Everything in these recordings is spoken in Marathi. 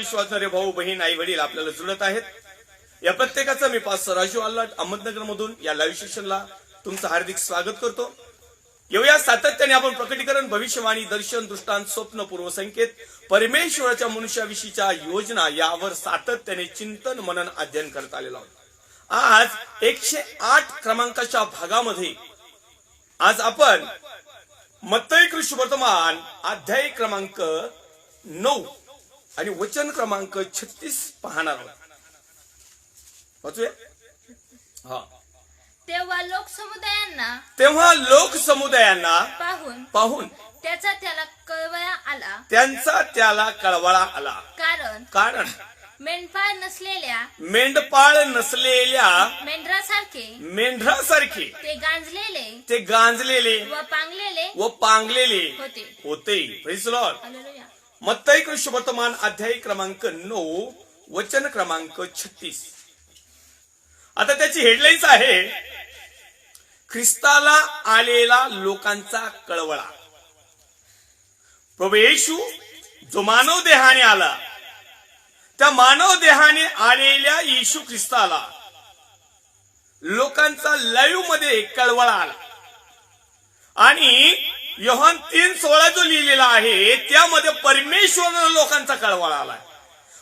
विश्वासणारे भाऊ बहीण आई वडील आपल्याला जुळत आहेत. या प्रत्येकाचं मी पास्टर राजू आल्लाट अहमदनगर मधून या लाईव्ह सेशनला तुमचं हार्दिक स्वागत करतो. येऊया सातत्याने आपण प्रकटीकरण, भविष्यवाणी, दर्शन, दृष्टांत, स्वप्न, पूर्वसंकेत, परमेश्वराच्या मनुष्याविषयीच्या योजना यावर सातत्याने चिंतन, मनन, अध्ययन करत आलेलो आहोत. आज 108 क्रमांकाच्या भागामध्ये आज आपण मत्तई कृष्णवर्तमान अध्याय क्रमांक 9 आणि वचन क्रमांक 36 पाहणार आहोत. वाचूया. हा. तेव्हा लोकसमुदायांना पाहून त्यांचा त्याला कळवळा आला. कारण मेंढपाळ नसलेल्या मेंढरासारखे ते गांजलेले व पांगलेले होते. Praise the Lord. मत्तई कृष्णवर्तमान अध्याय क्रमांक 9 वचन क्रमांक 36. आता त्याची हेडलाईन्स आहे, ख्रिस्ताला आलेला लोकांचा कळवळा. प्रभू येशू जो मानव देहाने आला, त्या मानव देहाने आलेल्या येशू ख्रिस्ताला लोकांचा लाईव्ह मध्ये कळवळा आला. आणि योहान 3:16 जो लिहिलेला आहे त्यामध्ये परमेश्वराला लोकांचा कळवळा आला.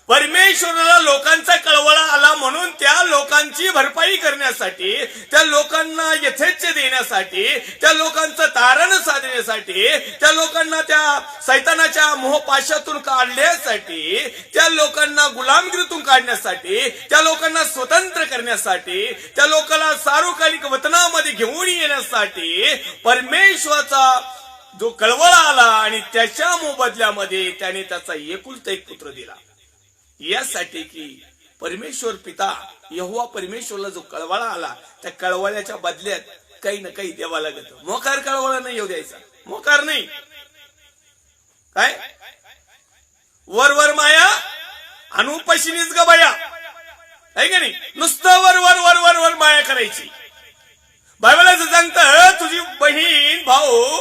परमेश्वराला लोकांचा कळवळा आला म्हणून त्या लोकांची भरपाई करण्यासाठी, त्या लोकांना यथेच्छ देण्यासाठी, त्या लोकांचं तारण साधण्यासाठी, त्या लोकांना त्या सैतानाच्या मोहपाशातून काढण्यासाठी, त्या लोकांना गुलामगिरीतून काढण्यासाठी, त्या लोकांना स्वतंत्र करण्यासाठी, त्या लोकांना सार्वकालिक वतनामध्ये घेऊन येण्यासाठी परमेश्वराचा जो कळवळा आला आणि त्याच्या मोबदल्यामध्ये त्याने त्याचा एकुलता एक पुत्र दिला. यासाठी की परमेश्वर पिता यहोवा परमेश्वरला जो कळवळा आला, त्या कळवळ्याच्या बदल्यात काही ना काही द्यावा लागत. मोकार कळवळा नाही येऊ द्यायचा, मोकार नाही. काय वर माया अनुपशीनीच ग बाया, आहे का नाही? नुसतं वर माया करायची. बायबलाचं सांगतं, तुझी बहीण भाऊ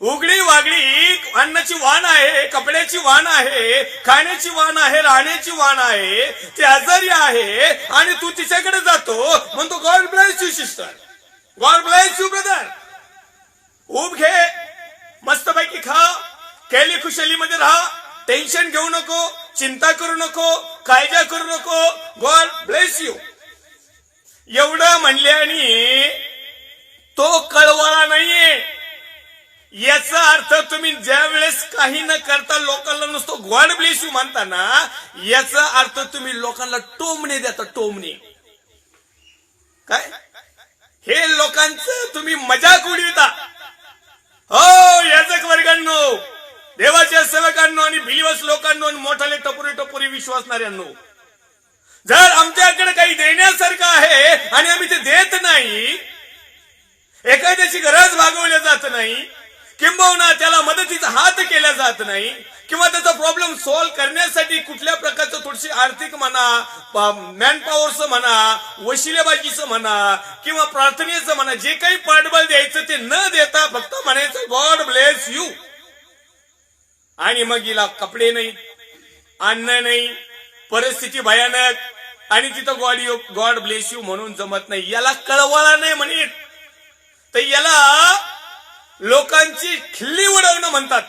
उघडी वागडी अन्नाची वाण आहे, कपड्याची वाण आहे, खाण्याची वाण आहे, राहण्याची वाण आहे, ती आजारी आहे आणि तू तिच्याकडे जातो म्हणतो God bless you sister, God bless you brother. उभ घे, मस्तपैकी खा, केली खुशालीमध्ये राहा, टेन्शन घेऊ नको, चिंता करू नको, काळजी करू नको, गॉड ब्लेस यू एवढं म्हणल्याने तो कळवळा नाहीये. याचा अर्थ तुम्ही ज्या वेळेस काही न करता लोकांना नुसतं गॉड ब्लेस यू म्हणताना, याचा अर्थ तुम्ही लोकांना टोमणे देता. टोमणे काय? हे लोकांचं तुम्ही मजाक उडविता. हो याजक वर्गांनो, देवाच्या सेवकांनो आणि बिलीवर्स लोकांनो आणि मोठाले टपोरी विश्वासणाऱ्यांनो, जर आमच्याकडे काही देण्यासारखं आहे आणि आम्ही ते देत नाही, एखाद्याची गरज भागवल्या जात नाही, किंबहुना त्याला मदतीचा हात केला जात नाही, किंवा त्याचा प्रॉब्लेम सॉल्व्ह करण्यासाठी कुठल्या प्रकारचं थोडीशी आर्थिक म्हणा, मॅनपॉवरचं म्हणा, वशिलेबाजीचं म्हणा, किंवा प्रार्थनेचं म्हणा, जे काही पाठबळ द्यायचं ते न देता फक्त म्हणायचं गॉड ब्लेस यू, आणि मग हिला कपडे नाही, अन्न नाही, परिस्थिती भयानक, आणि तिथं गॉड ब्लेस यू म्हणून जमत नाही. याला कळवळा नाही म्हणत, तर याला लोकांची खिल्ली उडवणं म्हणतात.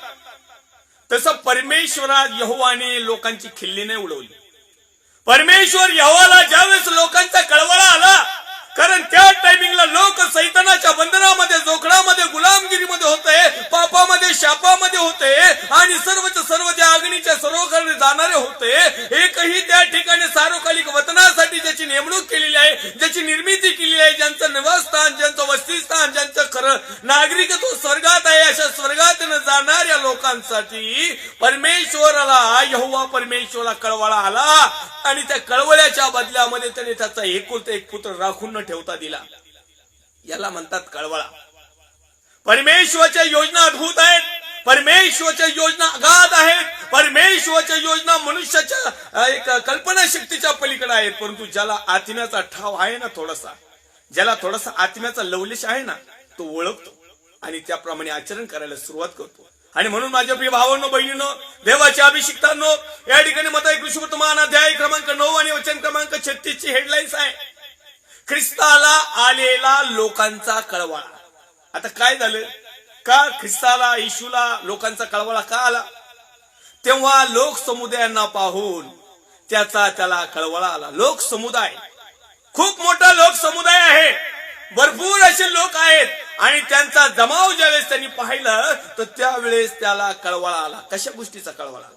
तसं परमेश्वरा यहोवाने लोकांची खिल्ली नाही उडवली. परमेश्वर यहोवाला ज्यावेळेस लोकांचा कळवळा आला, कारण त्या टायमिंगला लोक सैतानाच्या बंधनामध्ये, जोखडामध्ये, गुलामगिरीमध्ये होते, पापामध्ये, शापामध्ये होते, आणि सर्वच्या सर्व ज्या अग्नीच्या सरोवराकडे जाणारे होते. एकही त्या ठिकाणी सार्वकालिक वतनासाठी ज्याची नेमणूक केलेली आहे, ज्याची निर्मिती केलेली आहे, ज्यांचं निवासस्थान, ज्यांचं वसतिस्थान, ज्यांचं खरं नागरिकत्व स्वर्गात आहे, अशा स्वर्गात जाणाऱ्या लोकांसाठी परमेश्वराला, यहोवा परमेश्वराला कळवळा आला, आणि त्या कळवळ्याच्या बदल्यामध्ये त्याने त्याचा एकुलता एक पुत्र राखून न ठेवता दिला. याला म्हणतात कळवळा. परमेश्वराच्या योजना अद्भुत आहेत, परमेश्वराच्या योजना अगाध आहेत, परमेश्वराच्या योजना मनुष्याच्या एक कल्पना शक्तीच्या पलीकडे आहेत. परंतु ज्याला आत्म्याचा ठाव आहे ना, थोडासा, ज्याला थोडासा आत्म्याचा लवलेश आहे ना, तो ओळखतो आणि त्याप्रमाणे आचरण करायला सुरुवात करतो. आणि म्हणून माझ्या प्रिय भावांनो, बहिणींनो, देवाच्या अभिषिक्तांनो, या ठिकाणी पुरुषोत्तमान अध्याय क्रमांक 9 आणि वचन क्रमांक 36 ची हेडलाईन्स आहे, ख्रिस्ताला आलेला लोकांचा कळवळा. आता काय झालं, का ख्रिस्ताला येशूला लोकांचा कळवळा का आला? तेव्हा लोक समुदायांना पाहून त्याला कळवळा आला. लोक समुदाय, खूप मोठा लोक समुदाय आहे, भरपूर असे लोक आहेत आणि त्यांचा जमाव ज्यावेळेस त्यांनी पाहिलं तर त्यावेळेस त्याला कळवळा आला. कशा गोष्टीचा कळवळा आला?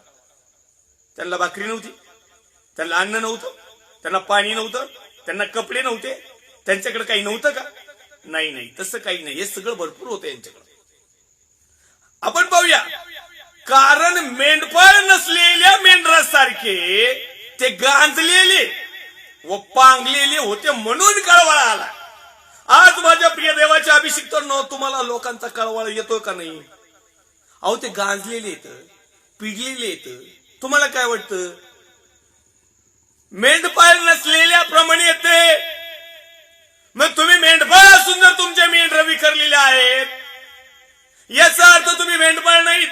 त्यांना भाकरी नव्हती, त्यांना अन्न नव्हतं, त्यांना पाणी नव्हतं, त्यांना कपडे नव्हते, त्यांच्याकडे काही नव्हतं का? नाही, तसं काही नाही, हे सगळं भरपूर होतं यांच्याकडे. आपण पाहूया, कारण मेंढपाळ नसलेल्या मेंढरासारखे ते गांजलेले व पांगलेले होते म्हणून कळवळा आला. आज माझ्या प्रिय देवाच्या अभिषिक्तांनो, तुम्हाला लोकांचा कळवळा येतो का नाही? अहो, ते गांजलेले येत, पिडलेले येत. तुम्हाला काय वाटतं? मेंढपाळ नसलेल्या प्रमाणे येते. मग तुम्ही मेंढपाळ असून जर तुमच्या मेंढर विखरलेल्या आहेत, याचा अर्थ तुम्ही मेंढपाळ नाहीत.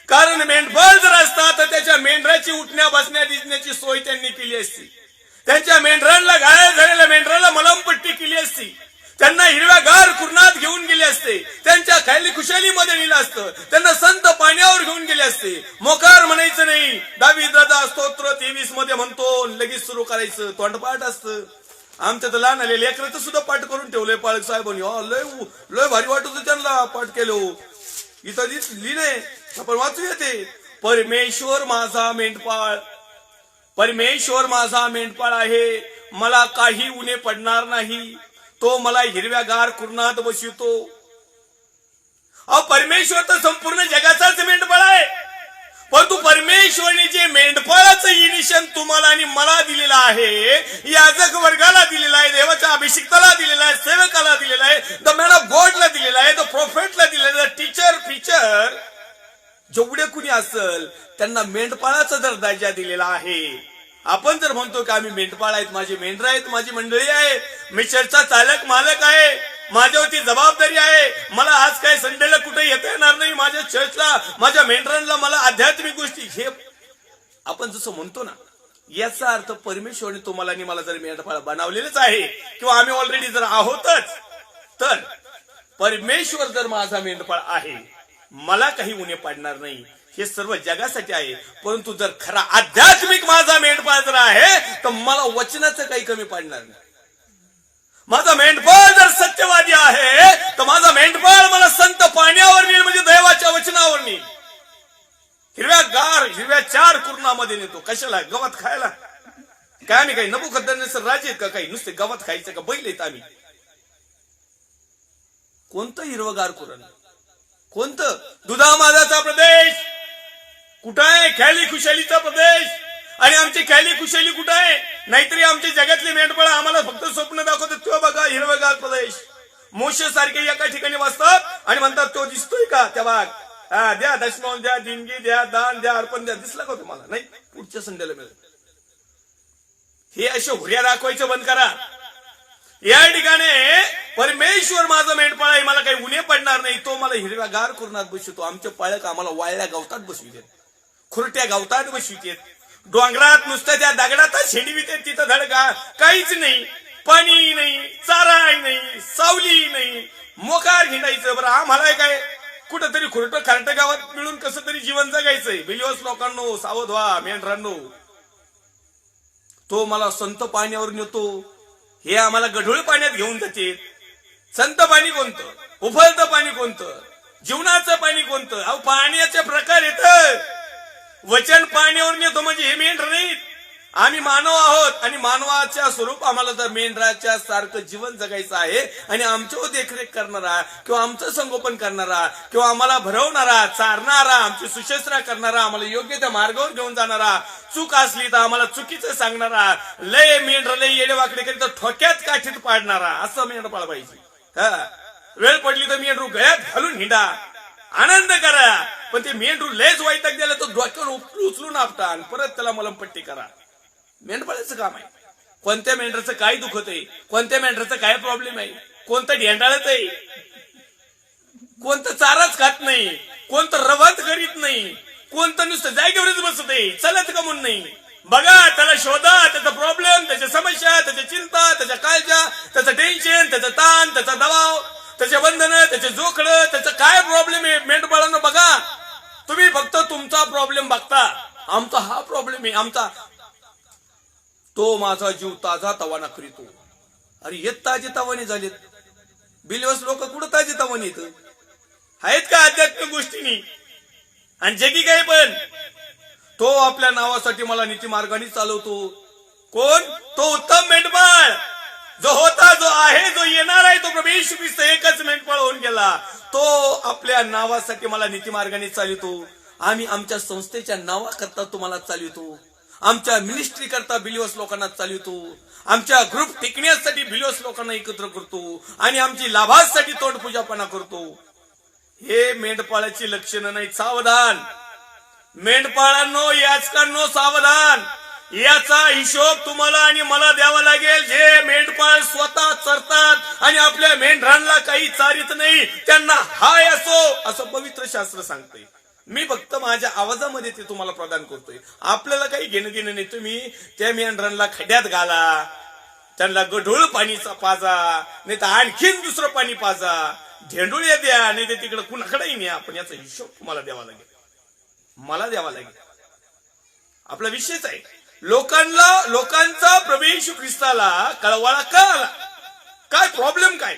कारण मेंढपाळ जर असता तर त्याच्या मेंढराची उठण्या बसण्या दिसण्याची सोय त्यांनी केली असती, त्यांच्या मेंढरांना, घायल झालेल्या मेंढराला मलमपट्टी केली असती, त्यांना हिरव्यागार कुरणात घेऊन गेले असते, त्यांच्या खैली खुशालीमध्ये नेलं असतं, त्यांना संत पाण्यावर घेऊन गेले असते. मोकार म्हणायचं नाही, दावीद राजा स्तोत्र 23 मध्ये म्हणतो, लगेच सुरू करायचं. तोंडपाठ असतं. आमच्या तर लहान आले लेकराचं सुद्धा पाठ करून ठेवलंय पाळक साहेबांनी. लय भारी वाटत होतं त्यांना पाठ केलं. इथं लिहिलंय, आपण वाचूया ते. परमेश्वर माझा मेंढपाळ, परमेश्वर माझा मेंढपाळ आहे, मला काही उणे पडणार नाही, तो मला हिरव्यागार कुरणात बसवितो. अहो, परमेश्वर तर संपूर्ण जगाचाच मेंढपाळ आहे, परंतु परमेश्वरने जे मेंढपाळाचं इनिशन तुम्हाला आणि मला दिलेलं आहे, याजक वर्गाला दिलेलं आहे, देवाच्या अभिषिक्ताला दिलेला आहे, सेवकाला दिलेला आहे, द मॅन ऑफ गॉडला दिलेला आहे, द प्रोफेटला दिलेला आहे, टीचर फीचर जेवढे कुणी असेल त्यांना मेंढपाळाचा जर दर्जा दिलेला आहे. आपण जर म्हणतो की आम्ही मेंढपाळ आहेत, माझी मेंढर आहेत, माझी मंडळी आहे, मी चर्चचा चालक मालक आहे, माझ्यावरती जबाबदारी आहे, मला आज काय संडेला कुठे येता येणार नाही, माझ्या चर्चला, माझ्या मेंढरांना मला आध्यात्मिक गोष्टी, हे आपण जसं म्हणतो ना, याचा अर्थ परमेश्वरने तुम्हाला आणि मला जर मेंढपाळ बनवलेलंच आहे किंवा आम्ही ऑलरेडी जर आहोतच, तर परमेश्वर जर माझा मेंढपाळ आहे, मला काही उणे पाडणार नाही. हे सर्व जगासाठी आहे, परंतु जर खरा आध्यात्मिक माझा मेंढपाळ जर आहे तर मला वचनाचं काही कमी पाडणार नाही. माझा मेंढपाळ जर सत्यवादी आहे तर माझा मेंढपाळ मला संत पाण्यावर नेईल, म्हणजे देवाच्या वचनावर नेईल. हिरव्या 4 कुरणामध्ये नेतो. कशाला? गवत खायला. काय आम्ही काही नबुकद्नेस्सर राजे आहेत का? काही नुसते गवत खायचं का? बैल आहेत आम्ही. कोणतं हिरवगार कुरण? कोणतं? दुधा माझाचा प्रदेश कुठं आहे? खैली खुशालीचा प्रदेश. आणि आमची खैली खुशाली कुठं आहे? नाहीतरी आमच्या जगातले मेंढपाळ आम्हाला फक्त स्वप्न दाखवतात, तो बघा हिरवगार प्रदेश. मोशे सारखे एका ठिकाणी बसतात आणि म्हणतात, तो दिसतोय का? त्या भाग द्या, दशमांश द्या, देणगी द्या, दान द्या, अर्पण द्या. दिसला का तुम्हाला? नाही, पुढच्या संडेला मिळेल. हे असे हुर्या दाखवायचं बंद करा. या ठिकाणी परमेश्वर माझा मेंढपाळ आहे, मला काही उणे पडणार नाही, तो मला हिरव्यागार कुरणात बसवतो. आमचे पाळक आम्हाला वाळल्या गवतात बसवितात, खुरट्या गवतात बसवितात, डोंगरात नुसतं त्या दगडातच हिंडवितात, तिथं धडका काहीच नाही, पाणी नाही, चारा नाही, सावली नाही, मोकार हिंडायचं. बरं, आम्हाला काय कुठंतरी खुरट खारट गावात मिळून कसं तरी जीवन जगायचंय. बिलिओस लोकांनो, सावध व्हा मेंढरांनो. तो मला संत पाण्यावर नेतो, हे आम्हाला गढूळ पाण्यात घेऊन जाते. संत पाणी कोणतं? उफळतं पाणी कोणतं? जीवनाचं पाणी कोणतं? अहो, पाण्याचे प्रकार येत. वचन पाण्यावर नेतो म्हणजे हे मेंढर नाहीत. आम्ही मानव आहोत आणि मानवाच्या स्वरूप आम्हाला जर मेंढराच्या सारखं जीवन जगायचं आहे आणि आमच्यावर देखरेख करणारा किंवा आमचं संगोपन करणारा किंवा आम्हाला भरवणारा, चारणारा, आमची सुशस्त्रा करणारा, आम्हाला योग्य त्या मार्गावर घेऊन जाणारा, चूक असली तर आम्हाला चुकीचं सांगणारा, लय मेंढर लय येडेवाकडे कधी तर ठोक्यात काठीत पाडणारा, असं मेंढपाळ पाहिजे. वेळ पडली तर मेंढरू गळ्यात घालून हिंडा, आनंद करा. पण ते मेंढरू लयच वैताग दिला तर डोक्यावर उचलून आपटा आणि परत त्याला मलमपट्टी करा. मेंढपाळाचं काम आहे. कोणत्या मेंढराचं काय दुखत आहे, कोणत्या मेंढराचं काय प्रॉब्लेम आहे, कोणतं ढेंडाळत आहे, कोणतं चाराच खात नाही, कोणतं रवत करीत नाही, कोणतं नुसतं जागेवरच बसत आहे, चलत का म्हणून नाही. बघा, त्याला शोधा, त्याचा प्रॉब्लेम, त्याच्या समस्या, त्याच्या चिंता, त्याच्या काळजा, त्याचं टेन्शन, त्याचा ताण, त्याचा दबाव, त्याचे बंधन, त्याचे जोखडं, त्याचं काय प्रॉब्लेम आहे मेंढपाळांनो बघा. तुम्ही फक्त तुमचा प्रॉब्लेम बघता, आमचा हा प्रॉब्लेम आहे, आमचा तो माझा जीव ताजा तवाना करीतो. अरे येत ताजे तवाने झालेत. बिलवस लोक कुठं ताजे तवाने येत आहेत का आध्यात्मिक गोष्टींनी आणि जगी काय पण. तो आपल्या नावासाठी मला नीती मार्गाने चालवतो. कोण? तो उत्तम मेंढपाळ, जो होता, जो आहे, जो येणार आहे, तो प्रभू येशू ख्रिस्त एकच मेंढपाळ होऊन गेला. तो आपल्या नावासाठी मला नीती मार्गाने चालवतो. आम्ही आमच्या संस्थेच्या नावाकरता तुम्हाला चालवतो, आमच्या मिनिस्ट्री करता बिलिव्हर्स लोकांना चालवतो, आमच्या ग्रुप टिकण्यासाठी बिलिव्हर्स लोकांना एकत्र करतो आणि आमची लाभासाठी तोंडपूजापणा करतो. हे मेंढपाळाची लक्षणं नाही. सावधान मेंढपाळांनो, याचकांनो सावधान. याचा हिशोब तुम्हाला आणि मला द्यावा लागेल. जे मेंढपाळ स्वतः चरतात आणि आपल्या मेंढरांना काही चारित नाही, त्यांना हाय असो असं पवित्र शास्त्र सांगतंय. मी फक्त माझ्या आवाजामध्ये ते तुम्हाला प्रदान करतोय. आपल्याला काही घेणं देणं नाही. तुम्ही त्या मेंढरांना खड्यात घाला, त्यांना गढूळ पाणीचा पाजा, नाही तर आणखीन दुसरं पाणी पाजा, झेंडुळ्या द्या, नाही तर तिकडे कुणाकडेही न्या. पण याचा हिशोब तुम्हाला द्यावा लागेल, मला द्यावा लागेल. आपला विषयच आहे. लोकांचा प्रभू येशू ख्रिस्ताला कळवाळा का आला? काय प्रॉब्लेम काय?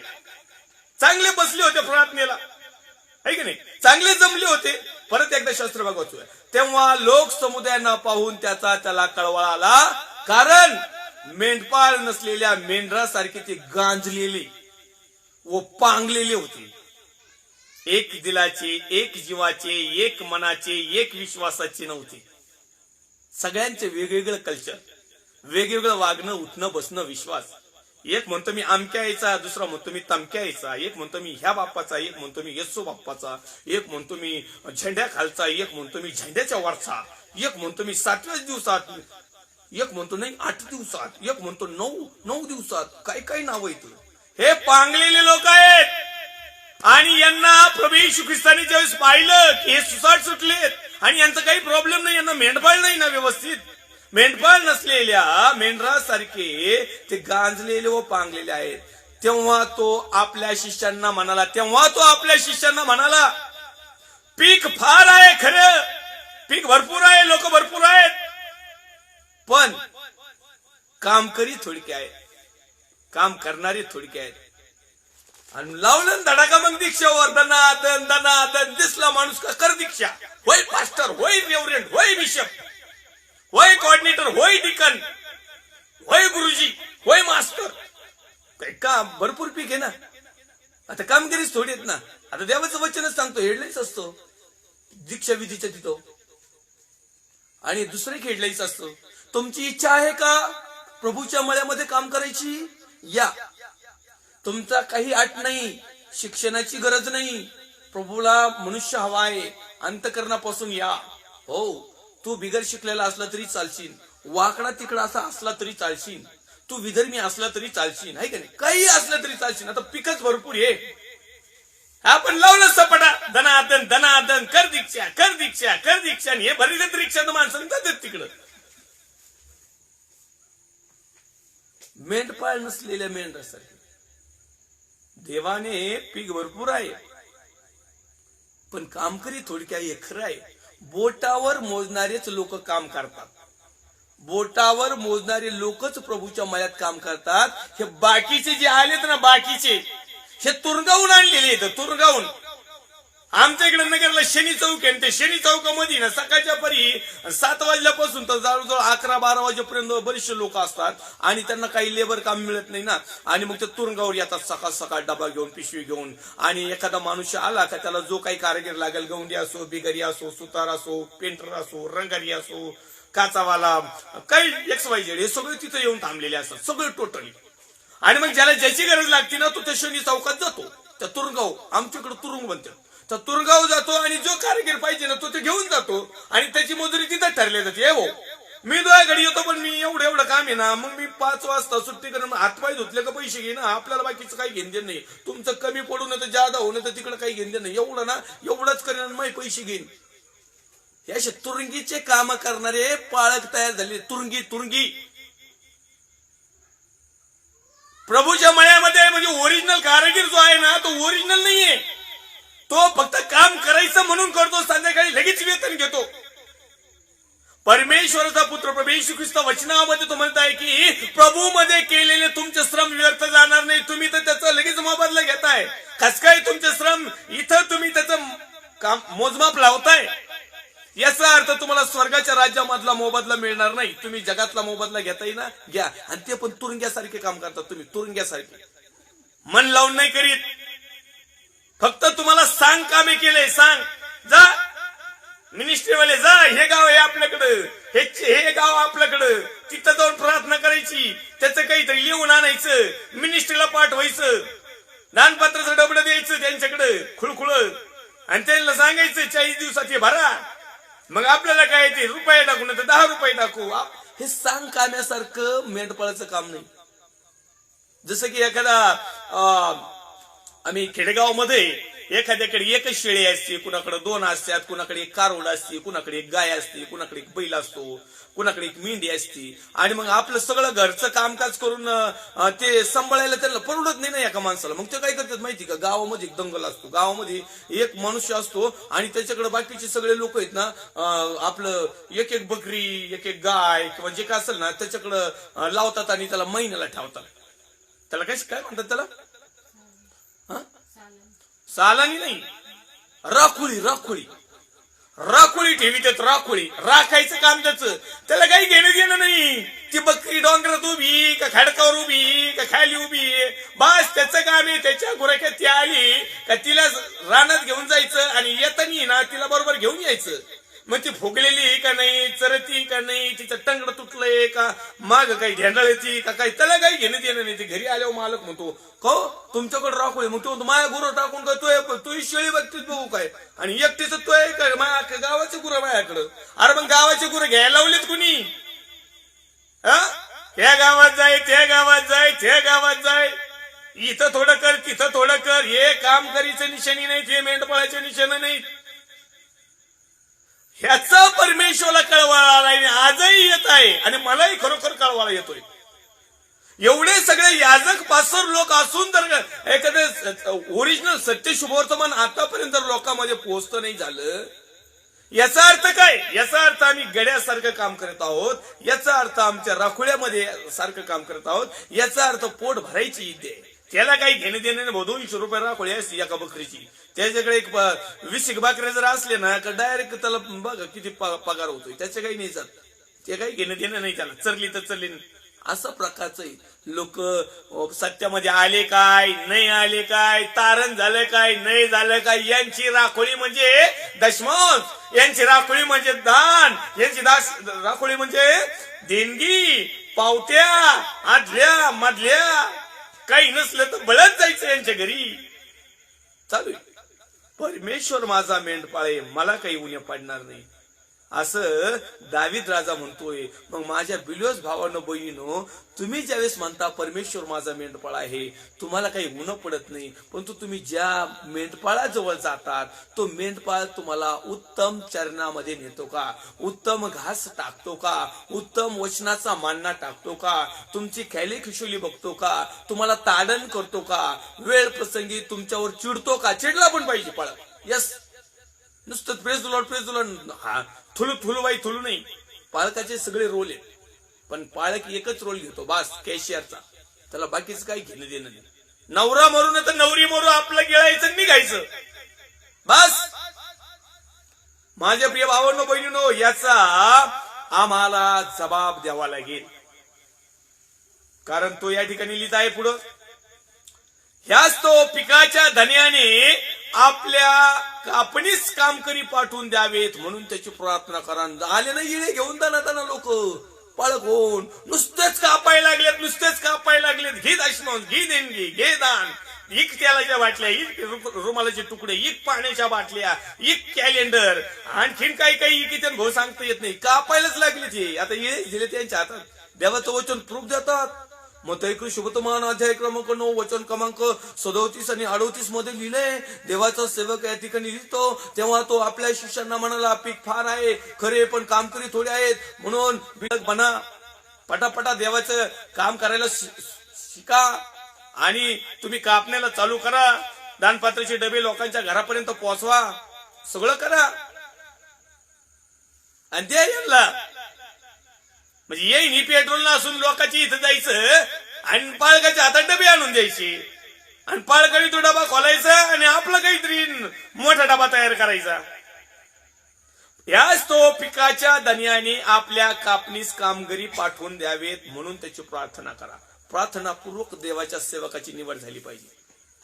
चांगले बसले होते प्रार्थनेला, आहे की नाही? चांगले जमले होते. परत एकदा शास्त्र भाग वाचूया. तेव्हा लोक समुदायांना पाहून त्याला कळवळा आला, कारण मेंढपाळ नसलेल्या मेंढरासारखे ते गांजलेले व पांगलेले होते. एक दिलाचे, एक जीवाचे, एक मनाचे, एक विश्वासाचे नव्हते. सगळ्यांचे वेगवेगळं कल्चर, वेगवेगळं वागणं, उठणं, बसणं, विश्वास. एक म्हणतो मी आमक्या यायचा, दुसरा म्हणतो मी तमक्या यायचा, एक म्हणतो मी ह्या बाप्पाचा, एक म्हणतो मी येसू बाप्पाचा, एक म्हणतो मी झेंड्या खालचा, एक म्हणतो मी झेंड्याच्या वरचा, एक म्हणतो मी 7व्याच दिवसात, एक म्हणतो नाही 8 दिवसात, एक म्हणतो 9 दिवसात. काय काय नाव आहेत. हे पांगलेले लोक आहेत आणि यांना प्रभू येशू ख्रिस्ताने ज्यावेळेस पाहिलं की हे सुसाट सुटलेत आणि यांचा काही प्रॉब्लेम नाही, यांना मेंढपाळ नाही ना व्यवस्थित, मेंढपाळ नसलेल्या मेंढरासारखे ते गांजलेले व पांगलेले आहेत. तेव्हा तो आपल्या शिष्यांना म्हणाला, पीक फार आहे खरं, पीक भरपूर आहे, लोक भरपूर आहेत, पण कामकरी थोडके आहेत, काम करणारे थोडके आहेत. आणि लावलं धडाका मग दीक्षावर, दनादन दिसला माणूस का कर दीक्षा. होय पास्टर, होय रेव्हरंड, होय बिशप, होय कोऑर्डिनेटर, होय डिकन, होय गुरुजी, होय मास्टर. काय का भरपूर पीक आहे ना. आता कामगिरीच थोडी आहेत ना. आता देवाचं वचनच सांगतो, हेडलाईच असतो दीक्षा विधीच्या तिथं, आणि दुसरे हेडलाईच असतो. तुमची इच्छा आहे का प्रभूच्या मळ्यामध्ये काम करायची? या. तुमचा काही अट नाही, शिक्षणाची गरज नाही, प्रभूला मनुष्य हवा आहे, अंतकरणापासून या. हो, तू बिगर शिकलेला असला तरी चालशील, वाकडा तिकडा असा असला तरी चालशील, तू विधर्मी असला तरी चालशील, आहे का नाही? काही असलं तरी चालशील. आता पिकच भरपूर आहे. आपण लावलं सपाटा, दनादन कर दीक्षा, कर दीक्षा, कर दीक्षा. हे भरलेत रिक्षा माणसं जातात तिकडं. मेंढपाळ नसलेल्या मेंढरासारखे. देवाने पीक भरपूर आहे पण कामकरी थोडक्या हे खरं आहे. बोटावर मोजणारेच लोक काम करतात, बोटावर मोजणारे लोकच प्रभूच्या मळ्यात काम करतात. हे बाकीचे जे आलेत ना, बाकीचे हे तुरगावून आणलेले आहेत, तुरगावून. आमच्या इकडे नगरला शनी चौक आहे, ते शनी चौकामध्ये ना सकाळच्या परी 7 वाजल्यापासून तर जवळजवळ 11-12 वाजेपर्यंत बरेचसे लोक असतात आणि त्यांना काही लेबर काम मिळत नाही ना. आणि मग ते तुरुंगावर येतात सकाळ सकाळ डबा घेऊन, पिशवी घेऊन. आणि एखादा माणूस आला का त्याला जो काही कारागीर लागेल, गवंडी असो, बिगारी असो, सुतार असो, पेंटर असो, रंगारी असो, काचावाला, काही XYZ, हे सगळे तिथे येऊन थांबलेले असतात, सगळे टोटली. आणि मग ज्याला ज्याची गरज लागते ना, तो त्या शनी चौकात जातो. त्या तुरुंगाव, आमच्याकडे तुरुंग बनते, तर तुरगाव जातो आणि जो कारागीर पाहिजे ना तो ते घेऊन जातो आणि त्याची मजुरी तिथं ठरली जाते. हो, मी 2 घडी येतो पण मी एवढं काम आहे ना, मग मी 5 वाजता सुट्टी करून हातपाय धुतले का पैसे घे ना. आपल्याला बाकीचं काही घेणं नाही. तुमचं कमी पडू नये तर जादा होणं तर तिकडे काही घेणं नाही. एवढं ना, एवढंच करेन मग पैसे घेईन. हे असे तुरुंगीचे काम करणारे पाळक तयार झाले. तुरुंगी तुरुंगी प्रभूच्या मळ्यामध्ये म्हणजे ओरिजिनल कारागीर जो आहे ना, तो ओरिजिनल नाहीये. तो फक्त काम करायचं म्हणून करतो, संध्याकाळी लगेच वेतन घेतो. परमेश्वराचा पुत्र प्रभू येशू ख्रिस्त वचनामध्ये तो म्हणताय की प्रभू मध्ये केलेले तुमचे श्रम व्यर्थ जाणार नाही. तुम्ही तर त्याचा लगेच मोबदला घेताय. कस काय तुमचे श्रम इथं तुम्ही त्याचं काम मोजमाप लावताय. याचा अर्थ तुम्हाला स्वर्गाच्या राज्यामधला मोबदला मिळणार नाही. तुम्ही जगातला मोबदला घेताय ना, घ्या. आणि ते पण तुरुंग्यासारखे काम करतात. तुम्ही तुरुंग्यासारखे मन लावून नाही करीत. फक्त तुम्हाला सांग कामे केले, सांग जा मिनिस्ट्रीवाले, जा हे गाव आहे आपल्याकडं, हे गाव आपल्याकडं, तिथं जाऊन प्रार्थना करायची, त्याचं काहीतरी लिहून आणायचं, मिनिस्ट्रीला पाठवायचं, दानपत्राचं डबडं द्यायचं त्यांच्याकडं खुळखुळ, आणि त्यांना सांगायचं 40 दिवसात हे भरा. मग आपल्याला काय ते रुपये टाकू नाही तर 10 रुपये टाकू. हे सांग काम्यासारखं मेंढपाळाचं काम नाही. जसं की एखादा आम्ही खेडेगावमध्ये एखाद्याकडे एकच शेळी असते, कुणाकडे 2 असतात, कुणाकडे एक कारोड असते, कुणाकडे एक गाय असते, कुणाकडे एक बैल असतो, कुणाकडे एक मेंढी असते. आणि मग आपलं सगळं घरचं कामकाज करून ते सांभाळायला त्यांना परवडत नाही ना एका माणसाला. मग ते काय करतात माहिती का, गावामध्ये एक दंगल असतो. गावामध्ये एक मनुष्य असतो आणि त्याच्याकडे बाकीचे सगळे लोक आहेत ना, आपलं एक एक बकरी, एक एक गाय किंवा जे काय असेल ना त्याच्याकडं लावतात आणि त्याला महिन्याला ठेवतात. त्याला काय म्हणतात त्याला, सालानी नाही, राखोळी. राखोळी राखोळी ठेवीत. राखोळी राखायचं काम त्याचं. त्याला काही घेणं देणं नाही. ती बकरी डोंगरात उभी का खडकावर उभी का खाली उभी, बस त्याचं काम आहे. त्याच्या गुराख्यात ती आली का तिला रानात घेऊन जायचं आणि येतानी ना तिला बरोबर घेऊन यायचं. मग ती फुगलेली का नाही, चरती का नाही, तिचं टंगड तुटलंय का, माग काही ढेंडाळ येते का काही, त्याला काही घेणं देणं नाही. ते घरी आल्यावर मालक म्हणतो को तुमच्याकडे राखोय, मग तो माया गुरु टाकून काय तू शेळी बघतीस बघू काय, आणि एकटीच तो आहे काय माया गावाचे गुरु माझ्याकडं. अरे मग गावाचे गुरु घ्यायला लावलेत कुणी, त्या गावात जाय, त्या गावात जाय, त्या गावात जाय, इथं थोडं कर तिथं थोडं कर. हे काम करीचं निशाणी नाही, ते मेंढपाळाचे निशाण नाही. ह्याचा परमेश्वराला कळवाळा आलाय, आजही येत आहे आणि मलाही खरोखर कळवाळा येतोय. एवढे सगळे याजक पासर लोक असून तर एखादं ओरिजिनल सत्य शुभवर्तमान आतापर्यंत जर लोकांमध्ये पोहोचतं नाही झालं, याचा अर्थ काय? याचा अर्थ आम्ही गड्यासारखं काम करत आहोत, याचा अर्थ आमच्या राखोळ्यामध्ये सारखं काम करत आहोत, याचा अर्थ पोट भरायची इथे. त्याला काही घेणे देणे नाही. 200 रुपये राखोळी असते एका बकरीची. त्याच्याकडे एक 20 बकऱ्या जर असले ना तर डायरेक्ट त्याला बघा किती पगार होतोय. त्याचे काही नाही जात, ते काही घेणं देणं नाही. त्याला चरली तर चरली. असं प्रकारचं लोक सत्यामध्ये आले काय, नाही आले काय, तारण झालं काय, नाही झालं काय, यांची राखोळी म्हणजे दशमांश, यांची राखोळी म्हणजे दान, यांची राखोळी म्हणजे देणगी, पावत्या, आदल्या मधल्या, काही नसलं तर बळत जायचं यांच्या घरी. चालू परमेश्वर माझा मेंढपाळ आहे, मला काही उणे पडणार नाही असं दावीद राजा म्हणतोय. मग माझ्या बिलोस भावानं बहिणीनो, तुम्ही ज्यावेळेस म्हणता परमेश्वर माझा मेंढपाळ आहे, तुम्हाला काही ऊन पडत नाही, परंतु तुम्ही ज्या मेंढपाळाजवळ जातात तो मेंढपाळ तुम्हाला उत्तम चरणामध्ये नेतो का, उत्तम घास टाकतो का, उत्तम वचनाचा मान्ना टाकतो का, तुमची खैली खिशोली बघतो का, तुम्हाला ताडण करतो का, वेळ प्रसंगी तुमच्यावर चिडतो का. चिडला पण पाहिजे पाळक. यस, नुसतं प्रेज द लॉर्ड हा थुलू थुलू बाई थुलू नाही. पाळकाचे सगळे रोल आहेत, पण पाळक एकच रोल घेतो बास, कॅशियरचा. त्याला बाकीचं काही घेणं देणं नाही. नवरा मरू ना तर नवरी मरू, आपलं गिळायचं निघायचं बस. माझ्या प्रिय भावांनो बहिणीनो, याचा आम्हाला जबाब द्यावा लागेल. कारण तो या ठिकाणी लिहित आहे पुढं, ह्याच तो पिकाच्या धन्याने आपल्या कापणीस कामकरी पाठवून द्यावेत म्हणून त्याची प्रार्थना करा. आले ना इळे घेऊन जाणार लोक पाळक होऊन, नुसतेच कापायला लागलेत, नुसतेच कापायला लागलेत. घे दशमांश, घे देणगी, घे दान, इक तेलाच्या बाटल्या, इक रुमालाचे तुकडे, इक पाण्याच्या बाटल्या, इक कॅलेंडर, आणखीन काही काही इक भाऊ सांगता येत नाही. कापायलाच लागले ते. आता इळे दिले त्यांच्या हातात. देवाचं वचन प्रूफ देतात, मग शुभतमान अध्याय क्रमांक 9 वचन क्रमांक 37 आणि 38 मध्ये लिहिलंय. देवाचा सेवक या ठिकाणी लिहितो, तेव्हा तो आपल्या शिष्यांना म्हणाला, पीक फार आहे खरे, पण कामकरी थोडे आहेत, म्हणून बिळक बना, पटापटा देवाचं काम करायला शिका आणि तुम्ही कापण्याला चालू करा, दानपात्राचे डबे लोकांच्या घरापर्यंत पोहोचवा, सगळं करा आणि द्या यांना. म्हणजे येईन पेट्रोल नसून लोकांची इथं जायचं आणि पाळकाच्या हातात डबे आणून द्यायचे आणि पाळकाने तो डबा खोलायचा आणि आपला काहीतरी मोठा डबा तयार करायचा. याच तो पिकाच्या धन्याने आपल्या कापणीस कामगारी पाठवून द्यावेत म्हणून त्याची प्रार्थना करा. प्रार्थनापूर्वक देवाच्या सेवकाची निवड झाली पाहिजे,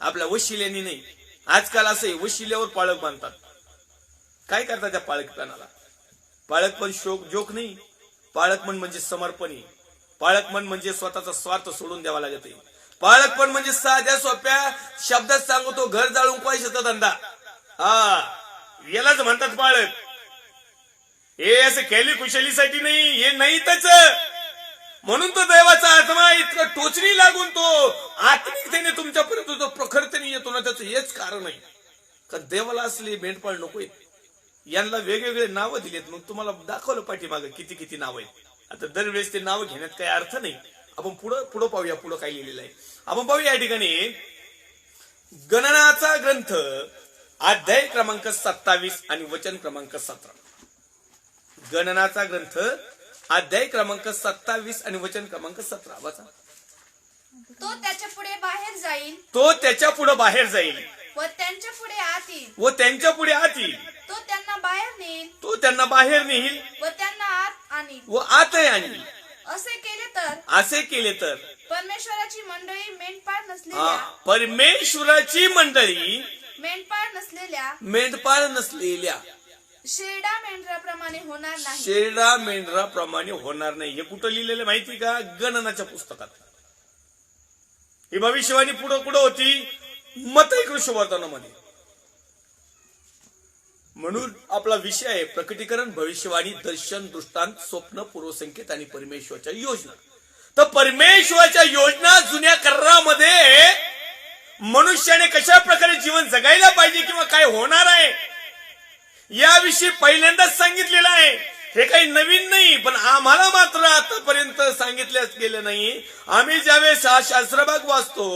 आपल्या वशिल्याने नाही. आजकाल असे वशिल्यावर पाळक बांधतात. काय करतात त्या पाळकपणाला? पाळकपण जोक नाही. पाळकपण म्हणजे समर्पणी. पाळकपण म्हणजे स्वतःचा स्वार्थ सोडून द्यावा लागत आहे. पाळकपण म्हणजे साध्या सोप्या शब्दात सांगतो, घर जाळून पैशाचा धंदा. यालाच म्हणतात पाळक. हे असं केली कुशलीसाठी नाही, हे नाही त्याच. म्हणून तो देवाचा आत्मा इतका टोचणी लागून तो आत्मिकतेने तुमच्यापर्यंत जो प्रखरतेने येतो ना, त्याचं हेच कारण आहे. कारण देवाला असले मेंढपाळ नकोय. यांना वेगवेगळे नावं दिलेत. मग तुम्हाला दाखवलं पाठीमागे किती किती नाव आहेत. आता दरवेळेस ते नावं घेण्यात काही अर्थ नाही. आपण पुढं पाहूया, पुढं काय लिहिलेलं आहे आपण पाहूया. या ठिकाणी गणनाचा ग्रंथ अध्याय क्रमांक 27 आणि वचन क्रमांक 17. गणनाचा ग्रंथ अध्याय क्रमांक 27 आणि वचन क्रमांक 17 वाचा. तो त्याच्या पुढे बाहेर जाईल, तो त्याच्या पुढे बाहेर जाईल व त्यांच्या पुढे आत येईल, व त्यांच्या पुढे आत येईल. तो त्यांना बाहेर नेईल, तो त्यांना बाहेर नेईल व त्यांना आत आणील. व आतही आणील. असे केले तर परमेश्वराची मंडळी मेंढपाळ नसलेल्या शेरडा मेंढराप्रमाणे होणार नाही. शेरडा मेंढराप्रमाणे होणार नाही. हे कुठं लिहिलेलं माहिती का? गणनाच्या पुस्तकात. ही भविष्यवाणी पुढं होती मत्तई कृष्णवर्तनामध्ये. म्हणून आपला विषय आहे प्रकटीकरण, भविष्यवाणी, दर्शन, दृष्टांत, स्वप्न, पूर्वसंकेत आणि परमेश्वराच्या योजना. तर परमेश्वराच्या योजना जुन्या करारामध्ये मनुष्याने कशा प्रकारे जीवन जगायला पाहिजे किंवा काय होणार आहे याविषयी पहिल्यांदाच सांगितलेलं आहे. हे काही नवीन नाही, पण आम्हाला मात्र आतापर्यंत सांगितल्याच गेलं नाही. आम्ही ज्यावेळेस हा शास्त्रभाग वाचतो,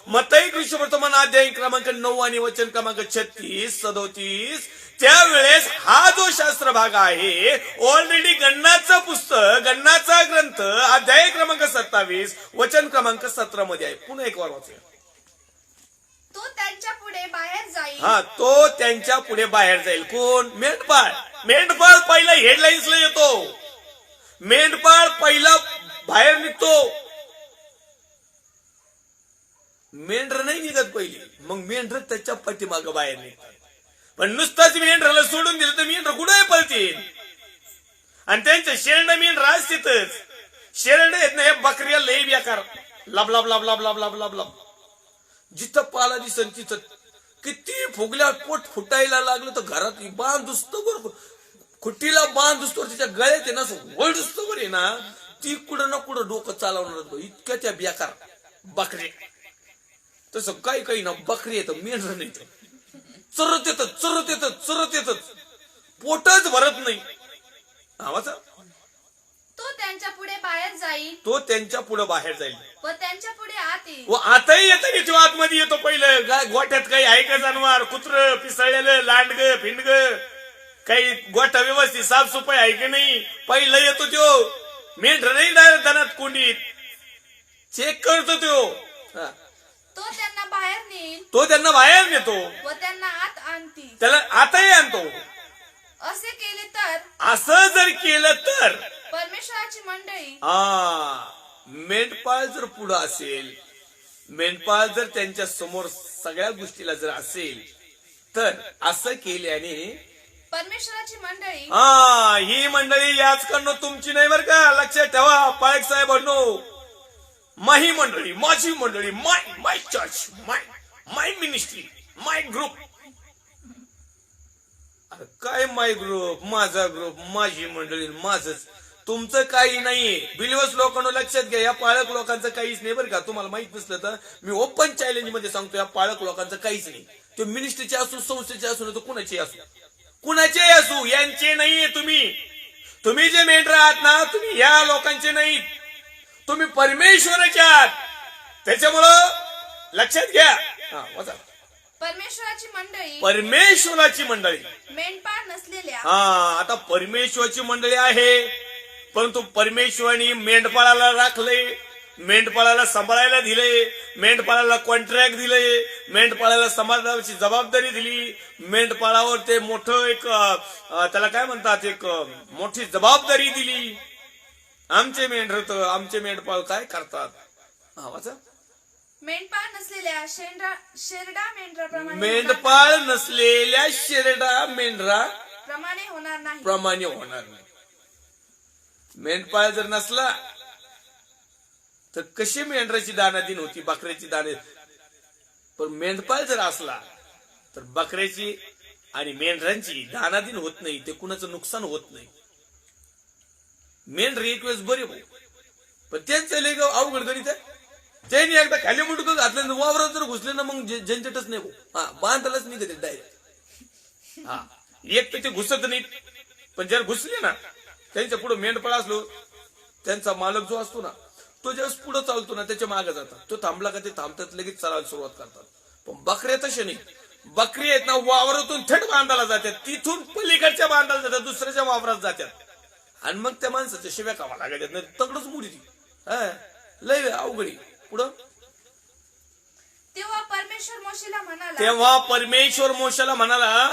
मत्तई कृष्णवर्तमान अध्याय क्रमांक 9 आणि वचन क्रमांक 36, 37, त्यावेळेस हा जो शास्त्र भाग आहे ऑलरेडी गणनाचं पुस्तक, गणनाचा ग्रंथ अध्याय क्रमांक 27 वचन क्रमांक 17 मध्ये आहे. पुन्हा एक वार वाचूया. तो त्यांच्या पुढे बाहेर जाईल. तो त्यांच्या पुढे बाहेर जाईल. कोण? मेंढपाळ. मेंढपाळ पहिला हेडलाईन्सला येतो. मेंढपाळ पहिला बाहेर निघतो. मेंढर नाही निघत पहिली, मग मेंढर त्याच्या पाठीमागं बाहेर निघतात. पण नुसताच मेंढराला सोडून दिलं तर मेंढर कुठे पळतील? आणि त्यांचं शेरड मेंढर असतेच. शेरड येत नाही, बकऱ्या लई बेकार, लब लब लब लब लब लब लब लब. जिथं पाला दिसन तिथं किती फुगल्या पोट फुटायला लागलं तर घरात बांध दुसतो बरोबर, खुट्टीला बांध दुसतो, तिच्या गळ्यात आहे ना वळ दुसतो बरे ना, ती कुठं ना कुठं डोकं चालवणार. इतक्या त्या बेकार बकरे. तसं काही काही ना बकरी येतं, मेंढर नाही. चरत येतात, पोटच भरत नाही. आवाज. तो त्यांच्या पुढे बाहेर जाईल, तो त्यांच्या पुढे बाहेर जाईल व त्यांच्या पुढे आत येईल. व आताही येतं तो आतमध्ये येतो. पहिलं गोठ्यात काही आहे का जनावर, कुत्र पिसळलेलं, लांडग फिंडग, काही गोठा व्यवस्थित साफसफाई आहे की नाही, पहिलं येतो तो. मेंढर नाही डायरेक्ट धनात कोंडीत चेक करतो तो. तो त्यांना बाहेर नेईल, तो त्यांना बाहेर नेतो व त्यांना आत आणतील. त्याला आताही आणतो. असे केले तर, असं जर केलं तर परमेश्वराची मंडळी मेंढपाळ जर पुढं असेल, मेंढपाळ जर त्यांच्या समोर सगळ्या गोष्टीला जर असेल, तर असं केल्याने परमेश्वराची मंडळी ही मंडळी याचकडनं तुमची नाही बरं का, लक्षात ठेवा पाळक साहेबांनो. माही मंडळी, माझी मंडळी, माय चर्च, माय मिनिस्ट्री, माय ग्रुप. काय माय ग्रुप, माझा ग्रुप, माझी मंडळी, माझच. तुमचं काही नाहीये. बिलिव्हर्स लोकांना लक्षात घ्या, या पाळक लोकांचं काहीच नाही बरं का. तुम्हाला माहित नसलं तर मी ओपन चॅलेंज मध्ये सांगतो, या पाळक लोकांचं काहीच नाही. ते मिनिस्ट्रीचे असू, संस्थेचे असू, नाही तर कुणाचे असू, कुणाचे असू, यांचे नाहीये. तुम्ही जे मेंढर आहात ना, तुम्ही या लोकांचे नाहीत, तुम्ही परमेश्वराचे आहात. त्याच्यामुळं लक्षात घ्या. हा वाचा. परमेश्वराची मंडळी मेंढपाळ नसलेल्या. हा, आता परमेश्वराची मंडळी आहे, परंतु परमेश्वराने मेंढपाळाला राखले, मेंढपाळाला सांभाळायला दिले, मेंढपाळाला कॉन्ट्रॅक्ट दिले, मेंढपाळाला समाजाची जबाबदारी दिली, मेंढपाळावर ते मोठं एक त्याला काय म्हणतात, एक मोठी जबाबदारी दिली. आमचे मेंढपाळ काय करतात? हा वाचा. मेंढपाळ नसलेल्या शेरडा मेंढराप्रमाणे मेंढपाळ नसलेल्या शेरडा मेंढरा प्रमाणे होणार नाही. मेंढपाळ जर नसला तर कशी मेंढराची दानादिन होती, बकऱ्याची दाणे. पण मेंढपाळ जर असला तर बकऱ्याची आणि मेंढरांची दानादिन होत नाही, ते कुणाचं नुकसान होत नाही. मेंढर एक वेळेस बरे भाऊ, पण त्यांचं लय अवघड गणित आहे. त्यांनी एकदा खाली मुंडकं घातलं, वावरात जर घुसले ना, मग झंझटच नाही भाऊ. हा, बांधायलाच निघते डायरेक्ट. हा, एक तर ते घुसत नाहीत, पण जर घुसले ना, त्यांच्या पुढे मेंढपाळ असलो, त्यांचा मालक जो असतो ना, तो ज्यावेळेस पुढे चालतो ना, त्याच्या मागे जातात. तो थांबला का ते थांबतात, लगेच चालायला सुरुवात करतात. पण बकऱ्या तशा नाही. बकरी आहेत ना, वावरातून थेट बांधायला जातात, तिथून पलीकडच्या बांधायला जातात, दुसऱ्याच्या वावरात जातात, आणि मग त्या माणसाच्या शिव्या कावा लागायच्यात नाही, तगडच मुडी ती. लय अवघडी. पुढं. तेव्हा परमेश्वर मोशेला म्हणाला,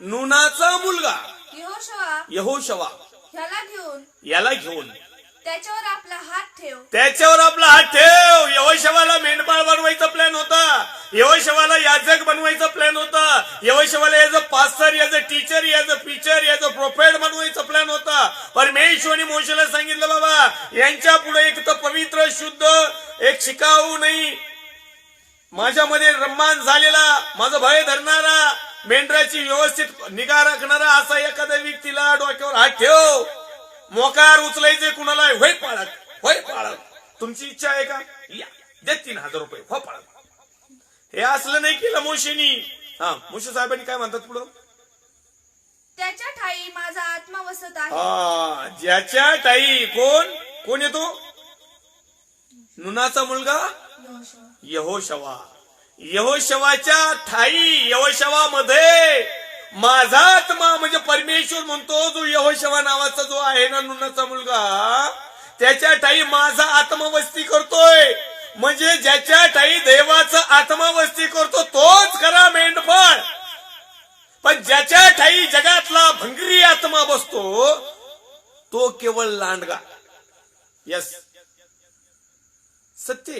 नूनाचा मुलगा यहोशवा याला घेऊन त्याच्यावर आपला हात ठेव. यहोशवाला मेंढपाळ बनवायचा प्लॅन होता, यहोशवाला याजक बनवायचा प्लॅन होता, यहोशवाला याज अ पास्टर, याज अ टीचर, याज अ प्रीचर, याज अ प्रोफेट बनवायचा प्लॅन होता. परमेश्वराने मोशेला सांगितलं, बाबा यांच्या पुढे एक तर पवित्र शुद्ध एक शिकाऊ नाही, माझ्यामध्ये रम्मान झालेला, माझं भय धरणारा, मेंढराची व्यवस्थित निगा राखणारा असा एखाद्या व्यक्तीला डोक्यावर हात ठेव. मोकार उचलायचे कुणाला, होय पाळक, तुमची इच्छा आहे का, या दे 3,000 रुपये, हो पाळक. हे असलं नाही केलं मोशेनी. हा, मोशे साहेबांनी काय म्हणतात पुढं, त्याच्या ठाई माझा आत्मा वसत आहे. हा, ज्याच्या ठाई कोण येतो, नूनाचा मुलगा यहोशवा. यहोशवाच्या ठाई, यहोशवामध्ये माझा आत्मा, म्हणजे परमेश्वर म्हणतो, जो यहोशवा नावाचा जो आहे ना, नूनाचा मुलगा, त्याच्या ठाई माझा आत्मा वस्ती करतोय. म्हणजे ज्याच्या ठाई देवाचा आत्मा वस्ती करतो तोच खरा मेंढपाळ. पण ज्याच्या ठाई जगातला भंगरी आत्मा बसतो तो केवळ लांडगा. यस, सत्य,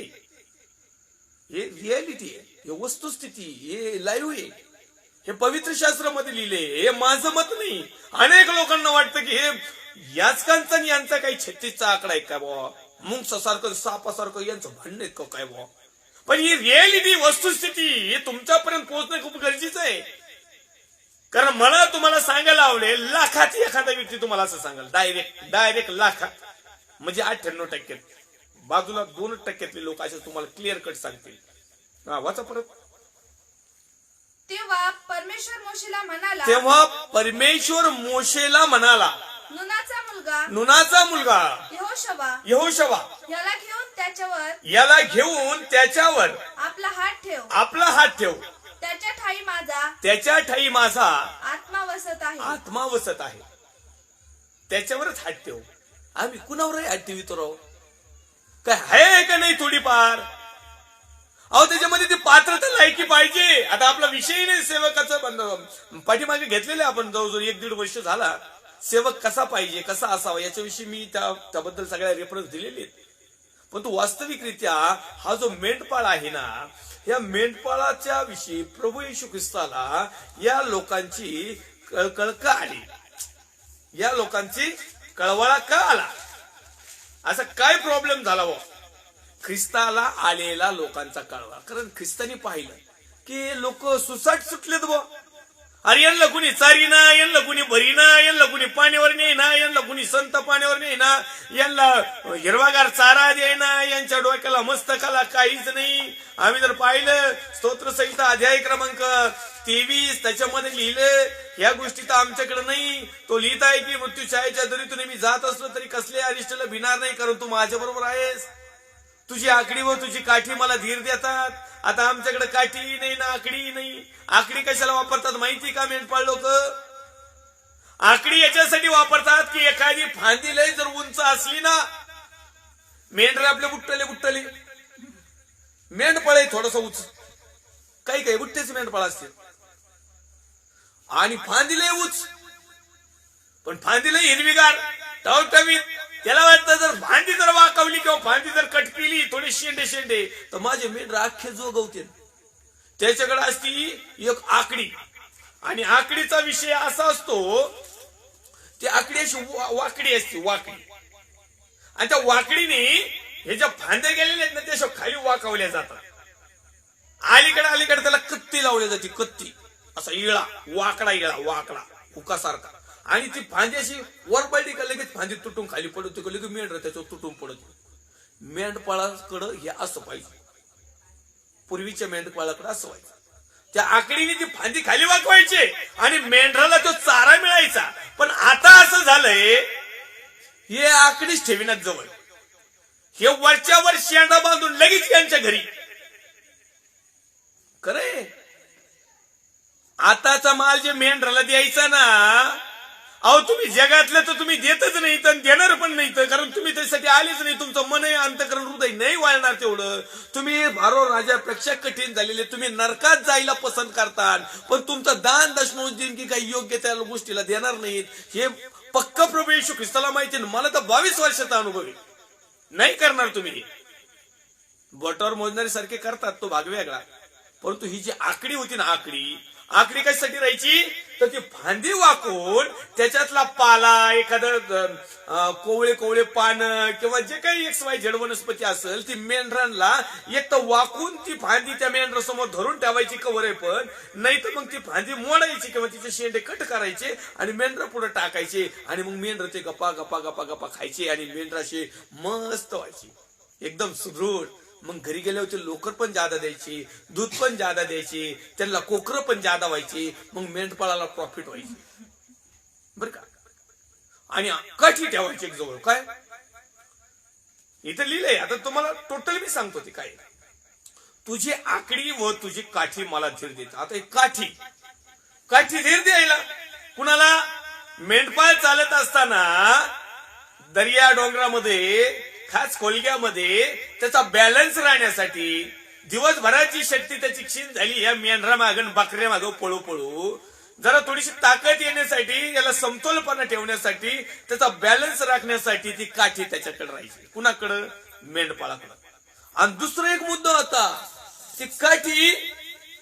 हे रियालिटी आहे, हे वस्तुस्थिती, हे लाईव्ह आहे, हे पवित्र शास्त्रामध्ये लिहिले. हे माझं मत नाही. अनेक लोकांना वाटतं की हे याचकांचा आणि यांचा काही 36चा आकडा आहे का बुवा, मुंगसासारखं सापासारखं यांचं भांडण आहे का काय बुवा. पण ही रियालिटी, वस्तुस्थिती, हे तुमच्यापर्यंत पोहोचणं खूप गरजेचं आहे. कारण मला तुम्हाला सांगायला आवडेल, लाखात एखादा व्यक्ती तुम्हाला असं सांगाल, डायरेक्ट लाखात, म्हणजे 98%, बाजूला 2%तले लोक असे तुम्हाला क्लिअर कट सांगतील. हा, वाचा परत. तेव्हा परमेश्वर मोशेला म्हणाला, नूनाचा मुलगा यहोशवा याला घेऊन त्याच्यावर आपला हात ठेव. त्याच्या ठाई माझा आत्मा वसत आहे. त्याच्यावरच हात ठेव. आम्ही कुणावरही हात ठेवितो राव, काय आहे का नाही थोडीफार. अहो, त्याच्यामध्ये ती पात्रता लायकी पाहिजे. आता आपला विषय नाही सेवकाचं, पाठीमागे घेतलेलं आपण जवळजवळ 1-1.5 वर्ष झाला. सेवक कसा पाहिजे, कसा असावा, याच्याविषयी मी त्याबद्दल सगळ्या रेफरन्स दिलेले आहेत. पण तो वास्तविकरित्या हा जो मेंढपाळ आहे ना, या मेंढपाळाच्या विषयी प्रभू येशू ख्रिस्ताला या लोकांची कळकळ का आली, या लोकांची कळवळा का आला, असा काय प्रॉब्लेम झाला बुवा. ख्रिस्ताला आलेला लोकांचा कळवा. कारण ख्रिस्तानी पाहिलं की लोक सुसाट सुटलेत बुवा. अरे यांना कुणी चारीना, यांना कुणी भरीना, यांना कुणी पाण्यावर नेईना, यांना कुणी संत पाण्यावर नेईना, यांना हिरवागार चारा देईना, यांच्या डोक्याला मस्तकाला काहीच नाही. आम्ही जर पाहिलं स्तोत्रसंहिता अध्याय क्रमांक 23 त्याच्यामध्ये लिहिलं ह्या गोष्टी तर आमच्याकडे नाही. तो लिहित आहे की मृत्यूछायेच्या दरीतून मी जात असलो तरी कसले अरिष्टला भिणार नाही, कारण तू माझ्या बरोबर आहेस. तुझी आकडी व तुझी काठी मला धीर देतात. आता आमच्याकडे काठी नाही ना आकडी नाही. आकडी कशाला वापरतात माहिती का मेंढपाळ लोक? आकडी याच्यासाठी वापरतात की एखादी फांदी लय जर उंच असली ना, मेंढर आपले बुट्टले मेंढपाळ आहे थोडस उंच, काही काही बुट्टेच मेंढपाळ असते, आणि फांदी लय उंच, पण फांदी लय हिरवीगार टवटवीत. त्याला वाटतं जर फांदी जर वाकवली किंवा फांदी जर कट केली थोडे शेंडे तर माझे मेंढर अख्खे जोगवते. त्याच्याकडे असती एक आकडी, आणि आकडीचा विषय असा असतो, ती आकडी अशी वाकडी असते, वाकडी, आणि त्या वाकडीने हे ज्या फांद्या गेलेल्या आहेत ना त्या खाली वाकवल्या जातात. अलीकडे त्याला कत्ती लावली जाते, कत्ती, असा इळा, वाकडा हुकासारखा, आणि ती फांदी अशी वर पडली का लगेच फांदी तुटून खाली पडत, लगेच मेंढर त्याच्यावर तुटून पडत. मेंढपाळाकडं हे असं पाहिजे, पूर्वीच्या मेंढपाळाकडे असं व्हायचं. त्या आकडीने ती फांदी खाली वाकवायची आणि मेंढराला तो चारा मिळायचा. पण आता असं झालंय, हे आकडीच ठेविनात जवळ, हे वरच्या वर शेंडा बांधून लगेच यांच्या घरी. खरे आताचा माल जे मेंढराला द्यायचा ना, अहो तुम्ही जगातलं तर तुम्ही देतच नाही तर देणार पण नाही, तर कारण तुम्ही त्यासाठी आलेच नाही. तुमचं मन अंतकरण हृदय नाही वाळणार तेवढं. तुम्ही भारो राजापेक्षा कठीण झालेले, तुम्ही नरकात जायला पसंत करता, पण तुमचं दान दशमोज की काही योग्य त्या गोष्टीला देणार नाहीत. हे पक्क प्रभू येशू ख्रिस्ताला माहिती. मला तर 22 वर्षाचा अनुभव आहे. नाही करणार तुम्ही. बोटावर मोजणारे सारखे करतात, तो भाग वेगळा. परंतु ही जी आकडी होती ना, आकडी कशासाठी राहायची, तर ती फांदी वाकून त्याच्यातला पाला, एखादं कोवळे पान किंवा जे काही XYZ वनस्पती असेल ती मेंढरांना एक तर वाकून ती फांदी त्या मेंढरासमोर धरून ठेवायची कवर आहे, पण नाही तर मग ती फांदी मोडायची किंवा तिचे शेंडे कट करायचे आणि मेंढरा पुढे टाकायचे, आणि मग मेंढर ते गप्पा खायचे आणि मेंढराशी मस्त व्हायची, एकदम सुदृढ. मग घरी गेल्यावर ते लोकर पण जादा द्यायची, दूध पण जादा द्यायची, त्यांना कोकरं पण जादा व्हायची. मग मेंढपाळाला प्रॉफिट व्हायची बर का. आणि काठी ठेवायची एक जवळ. काय इथं लिहिलंय, आता तुम्हाला टोटल मी सांगतो ते काय. तुझी आकडी व तुझी काठी मला धीर देते. आता एक काठी धीर द्यायला कुणाला? मेंढपाळ चालत असताना दर्या डोंगरामध्ये, खास खोलग्यामध्ये त्याचा बॅलन्स राहण्यासाठी, दिवसभराची शक्ती त्याची क्षीण झाली या मेंढरा मागण बकऱ्या माग पळू जरा थोडीशी ताकद येण्यासाठी, याला समतोलपणा ठेवण्यासाठी, त्याचा बॅलन्स राखण्यासाठी ती काठी त्याच्याकडे राहायची. कुणाकडं? मेंढपाळाकडं. आणि दुसरा एक मुद्दा होता, ती काठी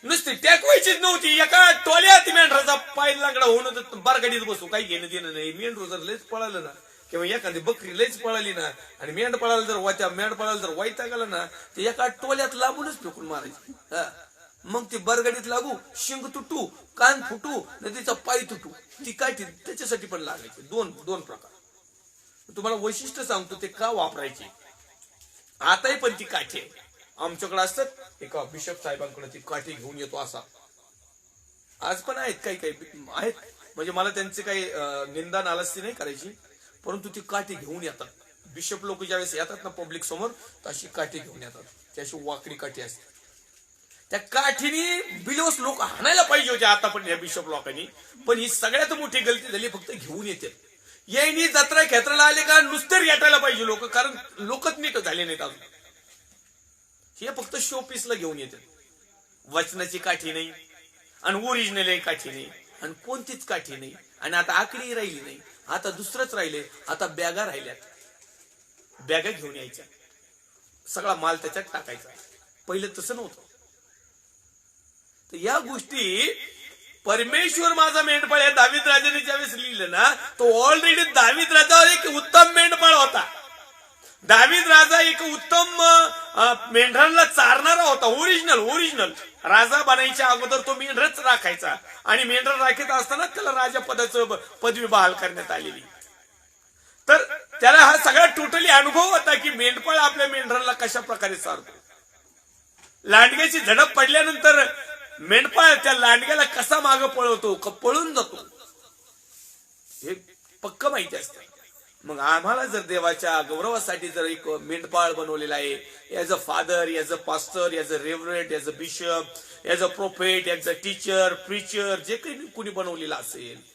नुसती टेकवायचीच नव्हती. एका टोल्यात मेंढराचा पाय लाकडा होऊन बारगाडीत बसू, काही घेणं देणं नाही. मेंढरू जर लयच पळालं ना, किंवा एखादी बकरी लयच पळाली ना, आणि मेंढपाळाला जर वाईटा गेला ना, ते एका टोल्यात लागूनच फेकून मारायची. मग ती बरगडीत लागू, शिंग तुटू, कान फुटू, न तिचा पाय तुटू. ती काठी त्याच्यासाठी पण लागायची. दोन प्रकार. तुम्हाला वैशिष्ट्य सांगतो ते का वापरायची. आताही पण ती काठी आहे आमच्याकडे असतात. एका बिशप साहेबांकडे ती काठी घेऊन येतो असा. आज पण आहेत, काही आहेत, म्हणजे मला त्यांचे काही निंदा नालस्ती नाही करायची, परंतु ती काठी घेऊन येतात. बिशप लोक ज्यावेळेस येतात ना पब्लिक समोर, तशी काठी घेऊन येतात. त्याशी वाकडी काठी असते. त्या काठीने बिलोस लोक हाणायला पाहिजे होते आता पण या बिशप लोकांनी, पण ही सगळ्यात मोठी गलती झाली. फक्त घेऊन येते. यांनी जत्रा खेत्राला आले का नुसते रेटायला पाहिजे लोक, कारण लोकच नीट झाले नाहीत अजून. हे फक्त शो पीसला घेऊन येते. वचनाची काठी नाही, आणि ओरिजिनल काठी नाही, आणि कोणतीच काठी नाही. आणि आता आकडी राहिली नाही, आता दुसरंच राहिले. आता बॅगा राहिल्यात. बॅगा घेऊन यायच्या, सगळा माल त्याच्यात टाकायचा. पहिलं तसं नव्हतं. तर या गोष्टी परमेश्वर माझा मेंढपाळ या दावीद राजाने ज्यावेळेस लिहिलं ना, तो ऑलरेडी दावीद राजा एक उत्तम मेंढपाळ होता. दावीद राजा एक उत्तम मेंढरांना चारणारा होता. ओरिजिनल राजा बनायच्या अगोदर तो मेंढरच राखायचा आणि मेंढर राखीत असताना त्याला राजा पदाचं पदवी बहाल करण्यात आलेली. तर त्याला हा सगळा टोटली अनुभव होता की मेंढपाळ आपल्या मेंढराला कशा प्रकारे चारतो. लांडग्याची झडप पडल्यानंतर मेंढपाळ त्या लांडग्याला कसा मागे पळवतो, पळून जातो, हे पक्क माहिती असतं. मग आम्हाला जर देवाच्या गौरवासाठी जर एक मेंढपाळ बनवलेला आहे, as a father, as a pastor, as a reverend, as a bishop, as a prophet, as a teacher, preacher, जे काही कुणी बनवलेलं असेल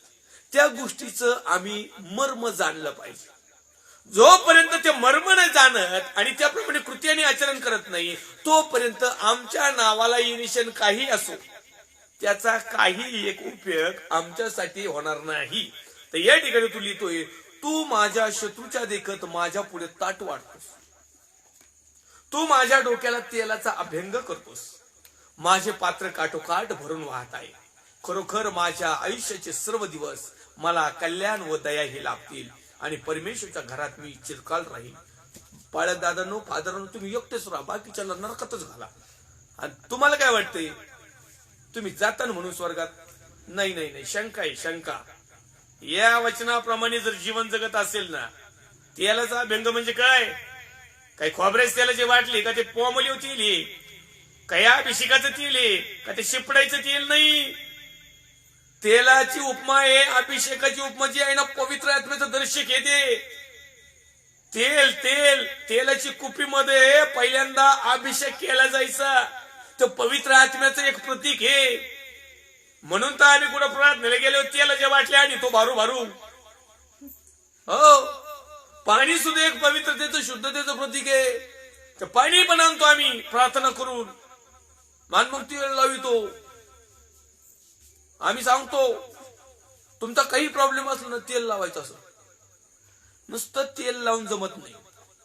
त्या गोष्टीचं आम्ही मर्म जाणलं पाहिजे. जोपर्यंत ते मर्म नाही जाणत आणि त्याप्रमाणे कृती आणि आचरण करत नाही तोपर्यंत आमच्या नावाला इनिशन काही असो त्याचा काही एक उपयोग आमच्यासाठी होणार नाही. तर या ठिकाणी तू लिहितोय, तू माझ्या शत्रूच्या देखत माझ्या पुढे ताट वाढतोस, तू माझ्या डोक्याला तेलाचा अभ्यंग करतोस, माझे पात्र काठोकाठ भरून वाहत आहे. खरोखर माझ्या आयुष्याचे सर्व दिवस मला कल्याण व दया हे लाभतील आणि परमेश्वरच्या घरात मी चिरकाल राहील. पाळत दादांनो, फादरांनो, तुम्ही एकटेच राहा, बाकीच्याला नरकातच घाला. आणि तुम्हाला काय वाटतंय, तुम्ही जाता म्हणून स्वर्गात? नाही, शंका आहे, शंका. या वचनाप्रमाणे जर जीवन जगत असेल ना, तेलाचा अभ्यंग म्हणजे काय? काही खोबऱ्याच तेलाची वाटली का ते पोमलिव तेल आहे, काय अभिषेकाचं तेल आहे का ते शिपडायचं तेल नाही. तेलाची उपमा आहे, अभिषेकाची उपमा जी आहे ना, पवित्र आत्म्याचं दर्शक येते. तेलाची कुपीमध्ये पहिल्यांदा अभिषेक केला जायचा, तो पवित्र आत्म्याचं एक प्रतीक आहे. म्हणून तर आम्ही कुठं प्रार्थनेला गेलो तेलाच्या बाटल्या आणि तो भारू हो, पाणी सुद्धा एक पवित्रतेचं शुद्धतेचं प्रतीक आहे. तर पाणी पण आणतो आम्ही प्रार्थना करून, मान मग तेल लावितो. आम्ही सांगतो तुमचा काही प्रॉब्लेम असला ना तेल लावायचं. असं नुसतं तेल लावून जमत नाही,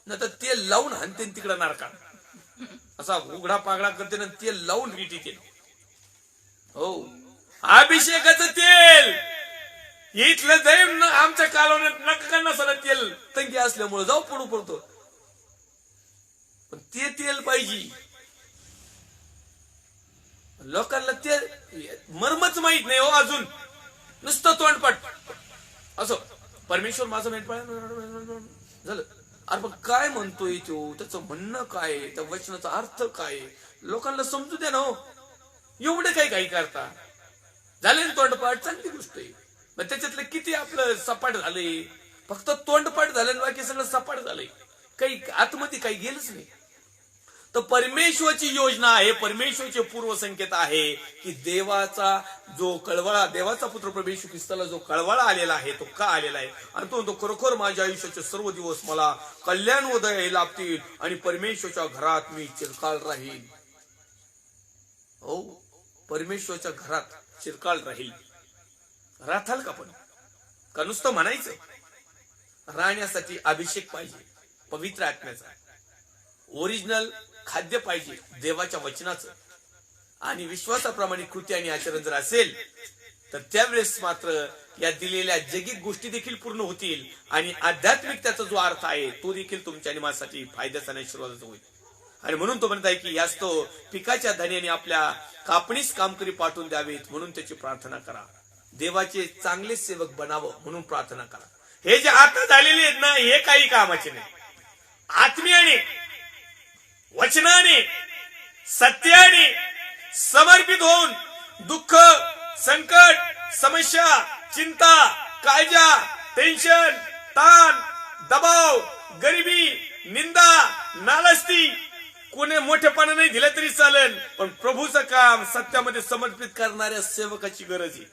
ना तर तेल लावून हाणते तिकडं नारका असा उघडा पागडा करते ना, तेल लावून रीती तेल. हो, अभिषेकाचं तेल इथलं जाईल आमच्या कालवण्यात नका नसलं तेल तंगी असल्यामुळे जाऊ पडू पडतो. पण ते तेल पाहिजे लोकांना, ते मर्मच माहित नाही हो अजून. नुसतं तोंडपाठ असं परमेश्वर माझं मेंढपाळ झालं. अरे पण काय म्हणतोय तो, त्याचं म्हणणं काय, त्या वचनाचा अर्थ काय लोकांना समजू द्या ना हो. एवढे काही करता झाले ना तोंडपाठ, चांगली गोष्ट आहे. मग त्याच्यातलं किती आपलं सपाट झालंय, फक्त तोंडपाठ झालं बाकी सगळं सपाट झालंय, काही आतमध्ये काही गेलंच नाही. तर परमेश्वराची योजना आहे, परमेश्वरचे पूर्वसंकेत आहे की देवाचा जो कळवळा, देवाचा पुत्र प्रभू येशू ख्रिस्ताला जो कळवळा आलेला आहे तो का आलेला आहे, आणि तो खरोखर माझ्या आयुष्याचे सर्व दिवस मला कल्याण व दया लाभतील आणि परमेश्वरच्या घरात मी चिरकाल राहील. हो, परमेश्वरच्या घरात चिरकाल राहील. राहताल का पण, का नुसतं म्हणायचं? राहण्यासाठी अभिषेक पाहिजे पवित्र आत्म्याचा, ओरिजिनल खाद्य पाहिजे देवाच्या वचनाचं, आणि विश्वासाप्रमाणे कृती आणि आचरण जर असेल तर त्यावेळेस मात्र या दिलेल्या जगिक गोष्टी देखील पूर्ण होतील आणि आध्यात्मिक त्याचा जो अर्थ आहे तो देखील तुमच्या आणि माझ्यासाठी फायद्याचा आणि आशीर्वादाचा होईल. आणि म्हणून तो म्हणत आहे की यास्तव पिकाच्या धान्याने आपल्या कापणीस कामकरी पाठवून द्यावेत म्हणून त्याची प्रार्थना करा. देवाचे चांगले सेवक बनावं म्हणून प्रार्थना करा. हे जे आता झालेले आहेत ना, हे काही कामाचे नाही. आत्मीयाने, वचनाने, सत्याने समर्पित होऊन दुःख, संकट, समस्या, चिंता, काळजा, टेन्शन, ताण, दबाव, गरिबी, निंदा, नालस्ती कोणी मोठेपणा नाही दिलं तरी चालेल, पण प्रभूचं काम सत्यामध्ये समर्पित करणाऱ्या सेवकाची गरज आहे.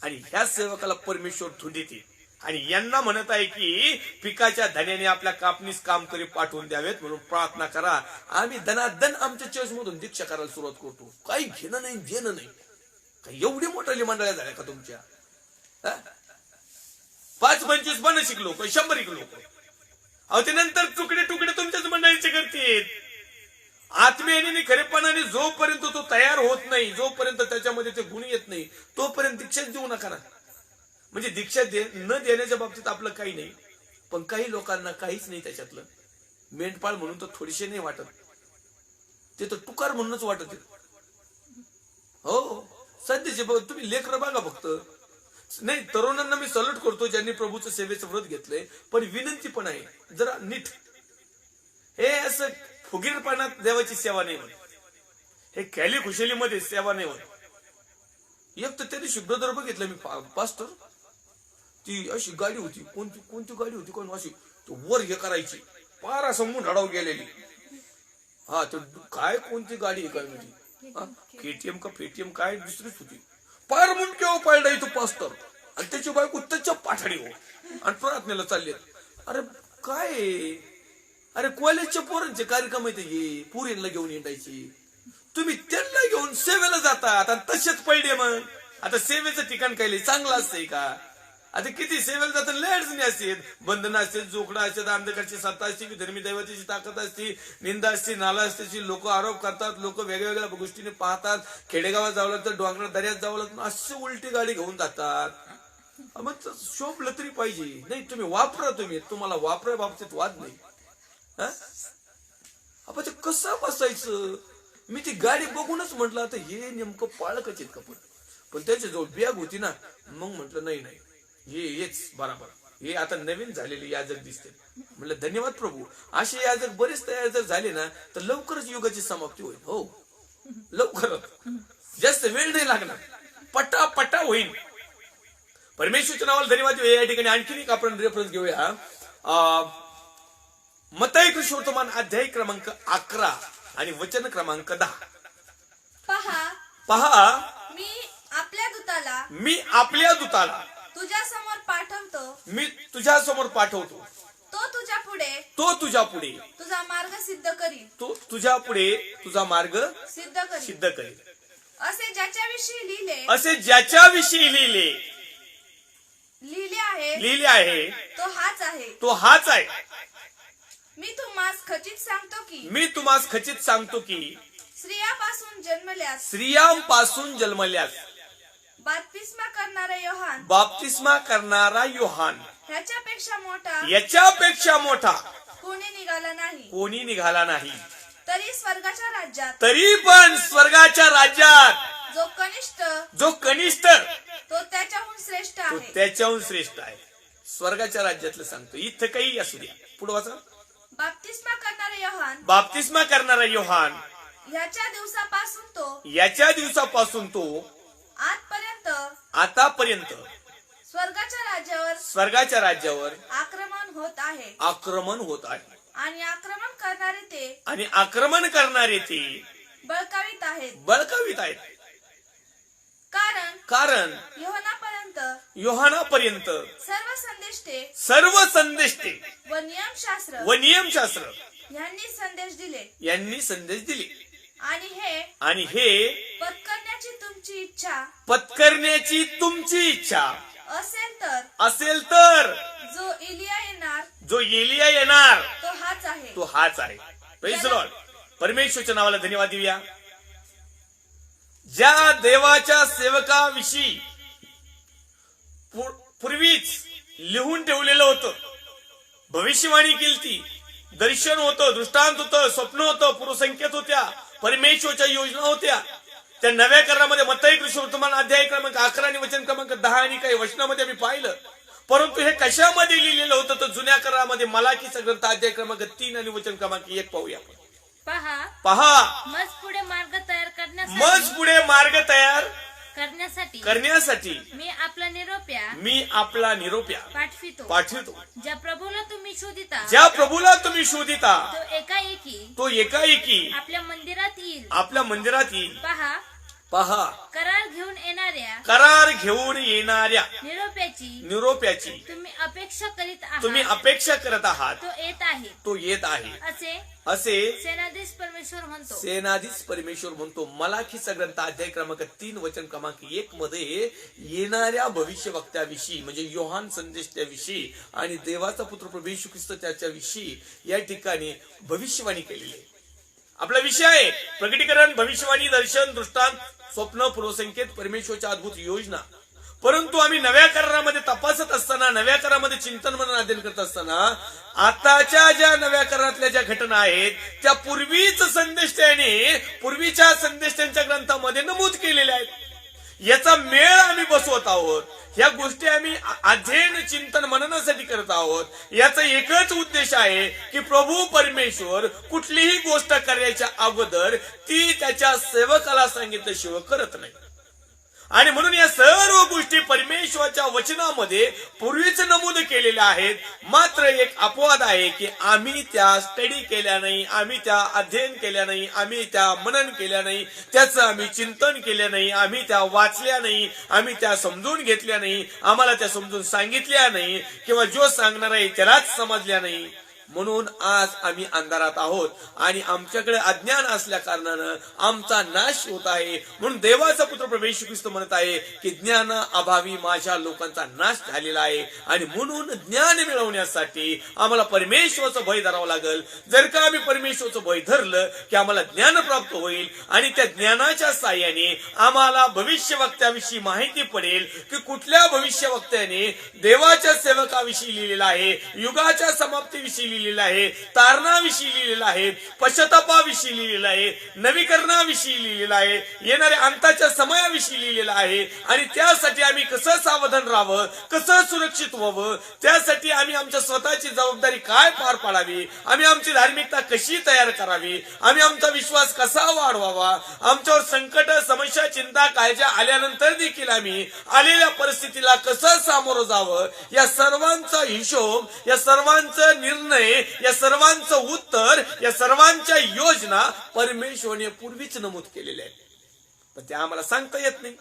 आणि ह्या सेवकाला परमेश्वर धुंडीते आणि यांना म्हणत आहे की पिकाच्या धान्याने आपल्या कापणीस कामकरी पाठवून द्यावेत म्हणून प्रार्थना करा. आम्ही दनादन आमच्या चर्च मधून दीक्षा करायला सुरुवात करतो. काही घेणं नाही देणं नाही. काही एवढी मोठी मंडळ्या झाल्या का तुमच्या? 5-25 पण शिकलो, 100 लोक अहो ते नंतर तुकडे तुकडे तुमच्याच मंडळीचे करतील. आत्मीयाने खरेपणाने जोपर्यंत तो तयार होत नाही, जोपर्यंत त्याच्यामध्ये ते गुण येत नाही तोपर्यंत दीक्षाच देऊ नका ना. म्हणजे दीक्षा न देण्याच्या बाबतीत आपलं काही नाही, पण काही लोकांना काहीच नाही त्याच्यातलं. मेंढपाळ म्हणून तर थोडीशी नाही वाटत, ते तर तुकार म्हणूनच वाटत हो. सध्याचे तुम्ही लेकरं बघा फक्त. नाही, तरुणांना मी सल्यूट करतो ज्यांनी प्रभूचं सेवेचं व्रत घेतलंय, पण विनंती पण आहे जरा नीट. हे असं फुगीरपणात देवाची सेवा नाही होत, हे खॅली खुशालीमध्ये सेवा नाही होत. एक तर त्या दिवशी ब्रदर बघितलं मी पास्टर, ती अशी गाडी होती, कोणती गाडी होती कोण अशी वर हे करायची, पार असं मुंढाडाव गेलेली. हा तर काय कोणती गाडी आहे काय म्हणजे केटीएम का पेटीएम काय दुसरीच होती. पार मुंडक्यावर पाळला तो पास्टर आणि त्याची बायको त्याच्या पाठाडी हो आणि प्रार्थनेला चालले. अरे काय अरे कॉलेजच्या पोरांचे कार्यक्रम आहे हे, पुरीला घेऊन येण्याची, तुम्ही त्यांना घेऊन सेवेला जातात आणि तसेच पडले. मग आता सेवेचं ठिकाण काय चांगलं असतंय का? आता किती सेवेला जातात लॅड्स नाही असते, बंधन असते, जोकडा असते, अंधकारची सत्ता असते, धर्मी दैवताची ताकद असते, निंदा असते, नाला असते, लोक आरोप करतात, लोक वेगवेगळ्या गोष्टीने पाहतात. खेडेगावात जावं लागतं, डोंगरात दर्यात जावं लागतं, असे उलटी गाडी घेऊन जातात. मग शोभलं तरी पाहिजे. नाही तुम्ही वापरा, तुम्हाला वापरा बाबतीत वाद नाही. आपण ते कसं बसायचं? मी ती गाडी बघूनच म्हटलं आता हे नेमकं पाळकच आहेत का? पण त्याच्याजवळ बॅग होती ना, मग म्हटलं नाही हेच बरोबर, हे आता नवीन झालेले याजक दिसते. म्हटलं धन्यवाद प्रभू, असे याजक बरेच तयार जर झाले ना तर लवकरच युगाची समाप्ती होईल. हो लवकरच, जास्त वेळ नाही लागणार, पटापटा होईल. परमेश्वरच्या नावाला धन्यवाद. या ठिकाणी आणखीन एक आपण रेफरन्स घेऊया. मत्ती कृष्णवर्तमान अध्याय क्रमांक 11 आणि वचन क्रमांक 10. पहा मी आपल्या दूताला तुझ्या समोर पाठवतो. तो तुझ्या पुढे तुझा मार्ग सिद्ध करील. तो तुझ्या पुढे तुझा मार्ग सिद्ध करेल. असे ज्याच्याविषयी लिहिले आहे तो हाच आहे. मी तुम्हास खचित सांगतो की स्त्रियांपासून जन्मल्यास बाप्तिस्मा करणारा योहान ह्याच्यापेक्षा मोठा कोणी निघाला नाही. तरी पण स्वर्गाच्या राज्यात जो कनिष्ठ तो त्याच्याहून श्रेष्ठ आहे. स्वर्गाच्या राज्यातलं सांगतो, इथं काही असू द्या. पुढे वाचा. बाप्तिस्मा करणारा योहान याच्या दिवसापासून तो आतापर्यंत स्वर्गाच्या राज्यावर आक्रमण होत आहे. आणि आक्रमण करणारे ते बळकावित आहेत. कारण योहानापर्यंत सर्व संदेष्टे व नियमशास्त्र यांनी संदेश दिले. आणि हे पत्करण्याची तुमची इच्छा असेल तर जो एलिया येणार तो हाच आहे. Praise the Lord. परमेश्वरच्या नावाला धन्यवाद देऊया. ज्या देवाच्या सेवकाविषयी पूर्वीच लिहून ठेवलेलं होतं, भविष्यवाणी केली, दर्शन होतं, दृष्टांत होतं, स्वप्न होतं, पूर्वसंकेत होत्या, परमेश्वरच्या योजना होत्या, त्या नव्या करारामध्ये मत्ती कृष्णवर्तमान अध्याय क्रमांक 11 आणि वचन क्रमांक 10 आणि काही वचनामध्ये आम्ही पाहिलं. परंतु हे कशामध्ये लिहिलेलं होतं तर जुन्या करारामध्ये मलाकीचा ग्रंथ अध्याय क्रमांक 3 आणि वचन क्रमांक 1 पाहूया. पहा मज पुढे मार्ग तयार करण्यासाठी मी आपला निरोप्या पाठवितो. ज्या प्रभूला तुम्ही शोधिता तो एकाएकी आपल्या मंदिरात येईल. पहा करार घेऊन येणाऱ्या निरोप्याची तुम्ही अपेक्षा करत आहात. तो येत आहे असे सेनाधीश परमेश्वर म्हणतो. मलाकीचा ग्रंथ अध्याय क्रमांक 3 वचन क्रमांक 1 मध्ये येणाऱ्या भविष्यवक्त्याविषयी म्हणजे योहान संदेशाविषयी आणि देवाचा पुत्र प्रभू येशू ख्रिस्त त्याच्याविषयी या ठिकाणी भविष्यवाणी केलेली आहे. आपला विषय आहे प्रकटीकरण, भविष्यवाणी, दर्शन, दृष्टांत, स्वप्न, पूर्वसंकेत, परमेश्वरच्या अद्भुत योजना. परंतु आम्ही नव्या करारामध्ये तपासत असताना, नव्या करारामध्ये चिंतन मनन अध्ययन करत असताना, आताच्या ज्या नव्या करारातल्या ज्या घटना आहेत त्या पूर्वीच संदेश त्याने पूर्वीच्या संदेश त्यांच्या ग्रंथामध्ये नमूद केलेल्या आहेत. याचा मेळ आम्ही बसवत आहोत. ह्या गोष्टी आम्ही अध्ययन चिंतन मननासाठी करत आहोत. याचा एकच उद्देश आहे की प्रभू परमेश्वर कुठलीही गोष्ट करायच्या अगोदर ती त्याच्या सेवकाला सांगितल्याशिवाय करत नाही. आणि म्हणून या सर्व गोष्टी परमेश्वराच्या वचनामध्ये पूर्वीच नमूद केलेल्या आहेत. मात्र एक अपवाद आहे की आम्ही त्या स्टडी केल्या नाही, आम्ही त्या अध्ययन केल्या नाही, आम्ही त्या मनन केल्या नाही, त्याचं आम्ही चिंतन केलं नाही, आम्ही त्या वाचल्या नाही, आम्ही त्या समजून घेतल्या नाही, आम्हाला त्या समजून सांगितल्या नाही, किंवा जो सांगणार आहे त्यालाच समजल्या नाही. म्हणून आज आम्ही अंधारात आहोत आणि आमच्याकडे अज्ञान असल्या कारणानं आमचा नाश होत आहे. म्हणून देवाचा पुत्र प्रभू येशू ख्रिस्त म्हणत आहे की ज्ञान अभावी माझ्या लोकांचा नाश झालेला आहे. आणि म्हणून ज्ञान मिळवण्यासाठी आम्हाला परमेश्वराचं भय धरावं लागेल. जर का आम्ही परमेश्वराचं भय धरलं की आम्हाला ज्ञान प्राप्त होईल आणि त्या ज्ञानाच्या साह्याने आम्हाला भविष्यवक्त्याविषयी माहिती पडेल की कुठल्या भविष्यवक्त्याने देवाच्या सेवकाविषयी लिहिलेलं आहे, युगाच्या समाप्तीविषयी लिहिलेलं आहे, तारणाविषयी लिहिलेलं आहे, पश्चातापाविषयी लिहिलेलं आहे, नवीकरणाविषयी लिहिलेलं आहे, येणाऱ्या अंताच्या समयाविषयी लिहिलेलं आहे. आणि त्यासाठी आम्ही कसं सावधान राहावं, कसं सुरक्षित व्हावं, त्यासाठी आम्ही आमच्या स्वतःची जबाबदारी काय पार पाडावी, आम्ही आमची धार्मिकता कशी तयार करावी, आम्ही आमचा विश्वास कसा वाढवावा, आमच्यावर संकट समस्या चिंता काळज्या आल्यानंतर देखील आम्ही आलेल्या परिस्थितीला कसं सामोरं जावं, या सर्वांचा हिशोब, या सर्वांचा निर्णय, या सर्वांचं उत्तर, या सर्वांच्या योजना परमेश्वराने पूर्वीच नमूद केलेल्या आहेत. पण त्या आम्हाला सांगता येत नाही.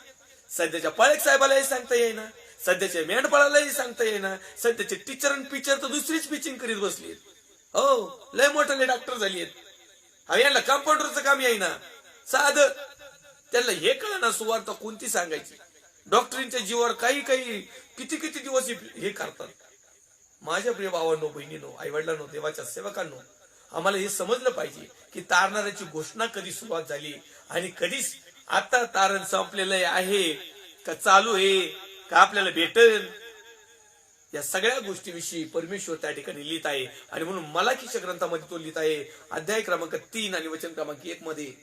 सध्याच्या पाळक साहेबालाही सांगता येईना, सध्याच्या मेंढपाळालाही सांगता येईना, सध्याचे टीचर आणि पिक्चर तर दुसरीच पिचिंग करीत बसली. हो, लय मोठे डॉक्टर झाली आहेत. यांना कंपाऊंडरचं काम येईना. साधं त्यांना हे कळना सुवार्ता कोणती सांगायची. डॉक्टरींच्या जीवावर काही काही किती किती दिवस हे करतात. माझ्या प्रिय भावांनो, बहिणींनो, आई वडिलांनो, देवाच्या सेवकांनो, आम्हाला हे समजलं पाहिजे की तारणाऱ्याची घोषणा कधी सुरुवात झाली आणि कधीच आता तारण संपलेलं आहे का चालू आहे का आपल्याला भेटेल, या सगळ्या गोष्टीविषयी परमेश्वर त्या ठिकाणी लिहित आहे. आणि म्हणून मलाकीच्या ग्रंथामध्ये तो लिहित आहे, अध्याय क्रमांक 3 आणि वचन क्रमांक 1 मध्ये,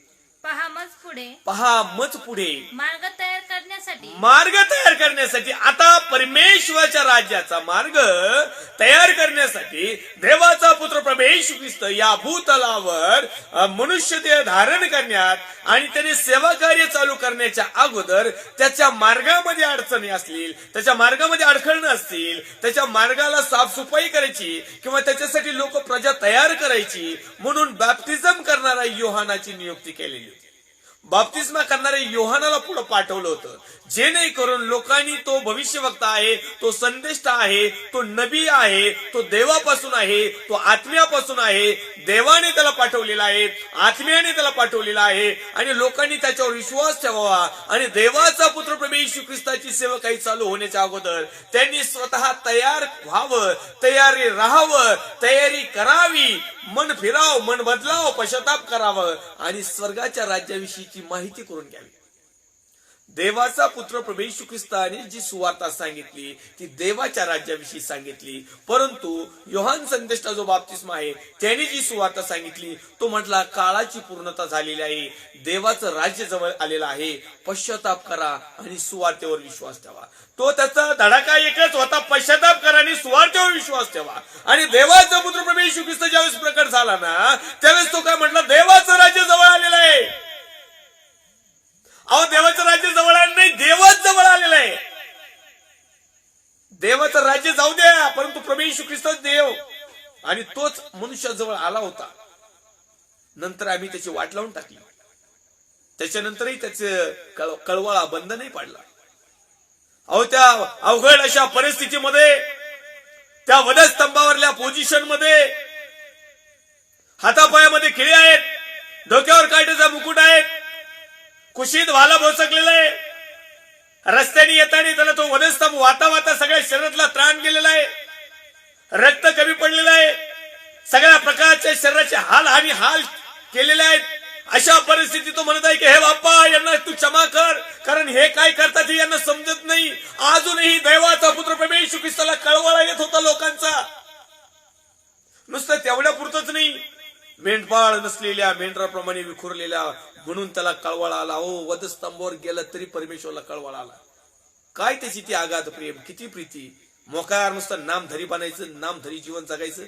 पहा मज पुढे मार्ग तयार करण्यासाठी आता परमेश्वराच्या राज्याचा मार्ग तयार करण्यासाठी देवाचा पुत्र प्रभू येशू ख्रिस्त या भूतलावर मनुष्य देह धारण करण्यात आणि त्याने सेवा कार्य चालू करण्याच्या अगोदर त्याच्या मार्गामध्ये अडचणी असतील, त्याच्या मार्गामध्ये अडखळणं असतील, त्याच्या मार्गाला साफसफाई करायची किंवा त्याच्यासाठी लोक प्रजा तयार करायची म्हणून बॅप्टिझम करणारा योहानाची नियुक्ती केलेली. बाप्तिस्मा करणाऱ्या योहानाला पुढे पाठवलं होतं, जेणेकरून लोकांनी तो भविष्यवक्ता आहे, तो संदेष्टा आहे, तो नबी आहे, तो देवापासून आहे, तो आत्म्यापासून आहे, देवाने त्याला पाठवलेला आहे, आत्म्याने त्याला पाठवलेला आहे आणि लोकांनी त्याच्यावर विश्वास ठेवावा. आणि देवाचा पुत्र प्रभू येशू ख्रिस्ताची सेवा काही चालू होण्याच्या अगोदर त्यांनी स्वतः तयार व्हावं, तयारी राहावं, तयारी करावी, मन फिराव, मन बदलाव, पश्चाताप करावं आणि स्वर्गाच्या राज्याविषयीची माहिती करून घ्यावी. देवाचा पुत्र प्रभू येशू ख्रिस्ताने जी सुवार्ता सांगितली ती देवाच्या राज्याविषयी सांगितली. परंतु योहान संदेष्टा जो बाप्तिस्मा आहे त्याने जी सुवार्ता सांगितली तो म्हटला काळाची पूर्णता झालेली आहे, देवाचं राज्य जवळ आलेलं आहे, पश्चाताप करा आणि सुवार्तेवर विश्वास ठेवा. तो त्याचा धडाका एकच होता, पश्चाताप करा आणि सुवार्तेवर विश्वास ठेवा. आणि देवाचा पुत्र प्रभू येशू ख्रिस्त ज्यावेळेस प्रकट झाला ना त्यावेळेस तो काय म्हटला, देवाचं राज्य जवळ आलेलं आहे. अहो, देवाचं राज्य जवळ आलं नाही, देवच जवळ आलेलं आहे. देवाचं राज्य जाऊ द्या, परंतु प्रभू येशू ख्रिस्तच देव आणि तोच मनुष्याजवळ आला होता. नंतर आम्ही त्याची वाट लावून टाकली, त्याच्यानंतरही त्याचे कळवळा बंद नाही पाडला. अहो, त्या अवघड अशा परिस्थितीमध्ये, त्या वधस्तंभावरल्या पोझिशन मध्ये, हातापायामध्ये खिळे आहेत, डोक्यावर काटेचा मुकुट आहेत, कुशीत भाला भोसकलेला आहे, रस्त्याने येताना त्याला तो वधस्तंभ वाता वाता सगळ्या शरीरातला त्राण गेलेला आहे, रक्त कमी पडलेलं आहे, सगळ्या प्रकारच्या शरीराचे हाल आणि हाल केलेले आहेत. अशा परिस्थितीत तो म्हणत आहे की हे बाप्पा यांना तू क्षमा कर, कारण हे काय करतात हे यांना समजत नाही. अजूनही दैवाचा पुत्र प्रभू येशू ख्रिस्ताला कळवळा येत होता लोकांचा. नुसतं तेवढ्या पुरतच नाही, मेंढपाळ नसलेल्या मेंढराप्रमाणे विखुरलेल्या म्हणून त्याला कळवळा आला. हो, वधस्तंभावर गेला तरी परमेश्वरला कळवळा आला. काय त्याची ती आगाध प्रेम, किती प्रीती. मोकार नुसतं नामधरी बनायचं, नामधरी जीवन जगायचं,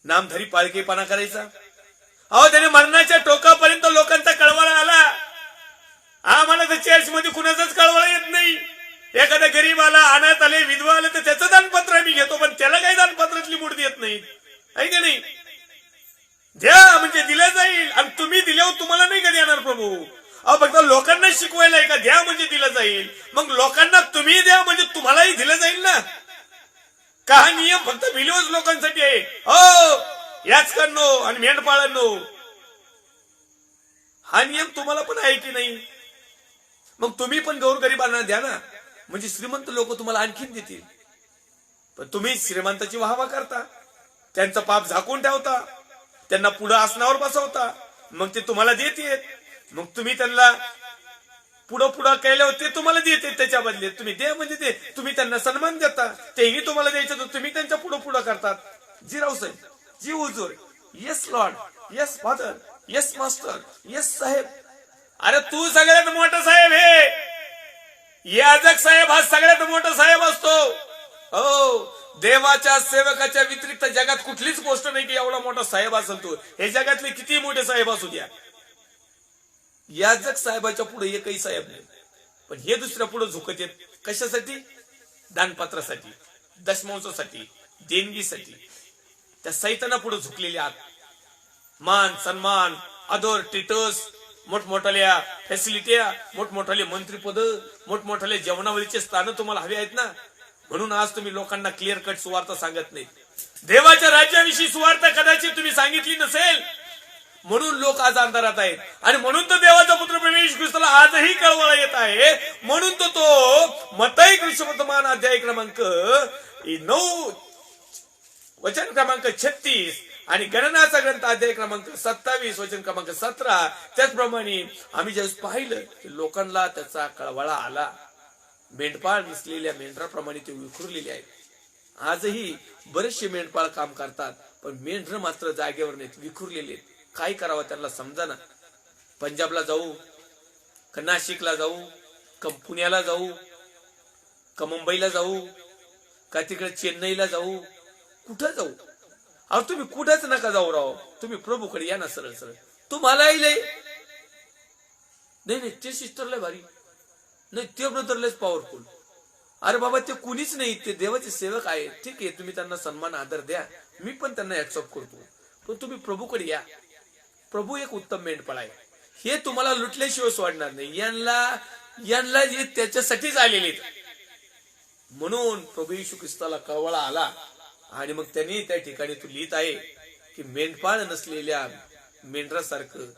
नामधरी पाळकेपणा करायचा. अहो, त्याने मरणाच्या टोकापर्यंत लोकांचा कळवळा आला. आम्हाला तर चर्च मध्ये कुणाचाच कळवळा येत नाही. एखाद्या गरीब आला, अनाथ आले, विधवा आले तर त्याचं दानपत्र आम्ही घेतो, पण त्याला काही दानपत्रातली मूठ देत नाही. आहे का नाही? द्या म्हणजे दिलं जाईल, आणि तुम्ही दिल्यावर तुम्हाला नाही का देणार प्रभू. अहो, फक्त लोकांना शिकवायला आहे का द्या म्हणजे दिलं जाईल. मग लोकांना तुम्ही द्या म्हणजे तुम्हालाही दिलं जाईल ना. का हा नियम फक्त मिलियन्स लोकांसाठी आहे? हो, याचकांनो आणि मेंढपाळांनो, हा नियम तुम्हाला पण आहे की नाही? मग तुम्ही पण गोरगरिबांना द्या ना, म्हणजे श्रीमंत लोक तुम्हाला आणखीन देतील. पण तुम्ही श्रीमंताची वाहवा करता, त्यांचं पाप झाकून ठेवता, त्यांना पुढं आसनावर बसवता, मग ते तुम्हाला देते. मग तुम्ही त्यांना पुढं केलं ते तुम्हाला देते, त्याच्या बदले तुम्ही दे म्हणजे ते तुम्ही त्यांना सन्मान देता. तेही तुम्हाला द्यायचं तर तुम्ही त्यांच्या पुढं करतात. जी रावसाहेब, जी हुजूर, yes Lord, yes father, yes master, yes साहेब. अरे तू सगळ्यात मोठा साहेब हे. याजक साहेब हा सगळ्यात मोठा साहेब असतो. हो, देवाच्या सेवकाच्या व्यतिरिक्त जगात कुठलीच गोष्ट नाही की एवढा मोठा साहेब असेल तो. हे जगातले किती मोठे साहेब असू द्या, याजक साहेबाच्या पुढे एकही साहेब नाही. पण हे दुसऱ्या पुढे झुकत येत कशासाठी? दानपत्रासाठी, दशमांशासाठी, देणगीसाठी. त्या सैताना पुढे झुकलेले आहात. मान सन्मान, आदर, टिटस, मोठमोठाल्या फॅसिलिट्या, मोठमोठाले मंत्रीपद, मोठमोठाले जेवणावळीचे स्थान तुम्हाला हवे आहेत ना. म्हणून आज तुम्ही लोकांना क्लिअर कट सुवार्ता सांगत नाही. देवाच्या राज्याविषयी सुवार्ता कदाचित तुम्ही सांगितली नसेल, म्हणून लोक आज अंधारात आहेत. आणि म्हणून तर देवाचा पुत्र प्रभू येशू ख्रिस्ताला आजही कळवळा येत आहे. म्हणून तो मत्ती कृष्णवर्तमान अध्याय क्रमांक 9 वचन क्रमांक 36 आणि गणनाचा ग्रंथ अध्याय क्रमांक 27 वचन क्रमांक 17, त्याचप्रमाणे आम्ही ज्यावेळेस पाहिलं की लोकांना त्याचा कळवळा आला. मेंढपाळ नसलेल्या मेंढराप्रमाणे ते विखुरलेले आहेत. आजही बरेचसे मेंढपाळ काम करतात, पण मेंढर मात्र जागेवर नाहीत, विखुरलेले आहेत. काय करावं त्यांना समजाना. पंजाबला जाऊ, का नाशिकला जाऊ, का पुण्याला जाऊ, का मुंबईला जाऊ, का तिकडे चेन्नईला जाऊ, कुठं जाऊ? अहो, तुम्ही कुठंच नका जाऊ राव, तुम्ही प्रभूकडे या ना सरळ सरळ. तुम्हालाही लय नाही ते सिस्टरला भारी नाही, ते ब्रदर लयच पॉवरफुल. अरे बाबा, ते कुणीच नाही, ते देवाचे सेवक आहे. ठीक आहे, तुम्ही त्यांना सन्मान आदर द्या, मी पण त्यांना ऍक्सेप्ट करतो, पण तुम्ही प्रभूकडे या. प्रभू एक उत्तम मेंढपाळ आहे. हे तुम्हाला लुटल्याशिवाय सोडणार नाही. यांना हे त्याच्यासाठीच आलेले. म्हणून प्रभू येशू ख्रिस्ताला कळवळा आला आणि मग त्यांनी त्या ठिकाणी तू लिहित आहे की मेंढपाळ नसलेल्या मेंढरासारखं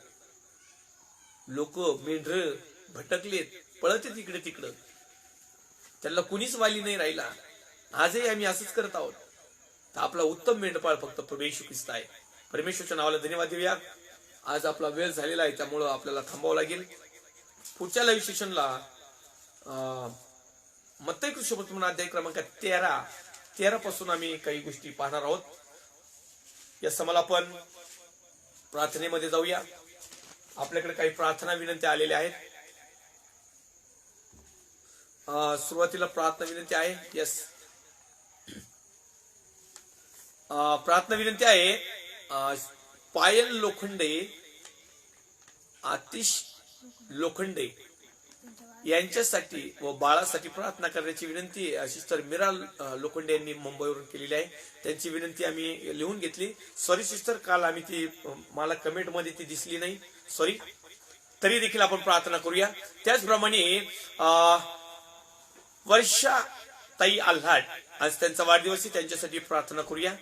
लोक, मेंढर भटकलेत, पळत तिकडे तिकडं, त्यांना कुणीच वाली नाही राहिला. आजही आम्ही असंच करत आहोत. तर आपला उत्तम मेंढपाळ फक्त प्रभू येशू ख्रिस्त आहे. परमेश्वरच्या नावाला धन्यवाद देऊया. आज आपला वेळ झालेला आहे, त्यामुळं आपल्याला थांबावं लागेल. पुढच्या लाईव्ह सेशनला मत्ती कृष्णवर्तमान अध्याय क्रमांक 13 पासून आम्ही काही गोष्टी पाहणार आहोत. या समाला आपण प्रार्थनेमध्ये जाऊया. आपल्याकडे काही प्रार्थना विनंती आलेल्या आहेत. सुरुवातीला प्रार्थना विनंती आहे. यस, प्रार्थना विनंती आहे. पायल लोखंडे, आतिश लोखंडे यांच्यासाठी व बाळासाठी प्रार्थना करण्याची विनंती सिस्टर मीरा लोखंडे यांनी मुंबईवरून केलेली आहे. त्यांची विनंती आम्ही लिहून घेतली. सॉरी सिस्टर, काल आम्ही ती मला कमेंट मध्ये ती दिसली नाही, सॉरी. तरी देखील आपण प्रार्थना करूया. त्याचप्रमाणे वर्षा ताई आल्हाट, आज त्यांचा वाढदिवस आहे, त्यांच्यासाठी प्रार्थना करूया.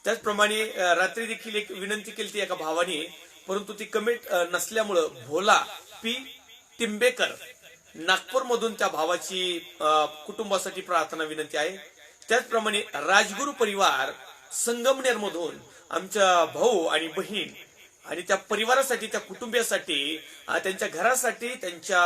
त्याचप्रमाणे रात्री देखील एक विनंती केली ती एका भावाने, परंतु ती कमेंट नसल्यामुळं भोला पी टिंबेकर नागपूर मधून त्या भावाची कुटुंबासाठी प्रार्थना विनंती आहे. त्याचप्रमाणे राजगुरू परिवार संगमनेर मधून आमच्या भाऊ आणि बहीण आणि त्या परिवारासाठी, त्या कुटुंबियासाठी, त्यांच्या घरासाठी, त्यांच्या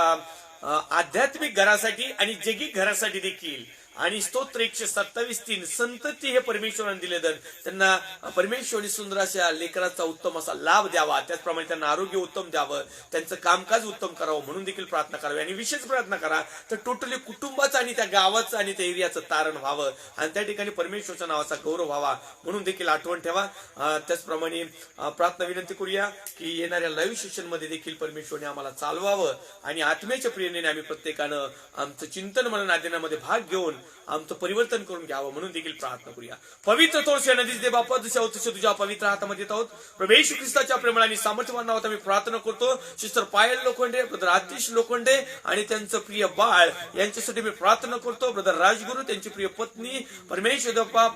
आध्यात्मिक घरासाठी आणि जैगिक घरासाठी देखील. आणि स्तोत्र 127:3 संतती हे परमेश्वराने दिले दर त्यांना परमेश्वराने सुंदर अशा लेकराचा उत्तम असा लाभ द्यावा, त्याचप्रमाणे त्यांना आरोग्य उत्तम द्यावं, त्यांचं कामकाज उत्तम करावं म्हणून देखील प्रार्थना करावी. आणि विशेष प्रार्थना करा तर टोटली कुटुंबाचं आणि त्या गावाचं आणि त्या एरियाचं तारण व्हावं आणि त्या ठिकाणी परमेश्वराच्या नावाचा गौरव व्हावा म्हणून देखील आठवण ठेवा. त्याचप्रमाणे प्रार्थना विनंती करूया की येणाऱ्या लाईव्ह सेशन मध्ये देखील परमेश्वराने आम्हाला चालवावं आणि आत्म्याच्या प्रेरणेने आम्ही प्रत्येकानं आमचं चिंतन मनन आदिनामध्ये भाग घेऊन आमचं परिवर्तन करून घ्यावं म्हणून देखील प्रार्थना करूया. पवित्र थोरसे नदीच दे बापा, दुसऱ्या तुझ्या पवित्र हातामध्ये येत आहोत. प्रभू येशू ख्रिस्ताच्या प्रेमाने आणि सामर्थ्यवान नावात आम्ही प्रार्थना करतो. सिस्टर पायल लोखंडे, ब्रदर आतिश लोखंडे आणि त्यांचं प्रिय बाळ यांच्यासाठी मी प्रार्थना करतो. ब्रदर राजगुरू, त्यांची प्रिय पत्नी, परमेश्वर बाप्पा,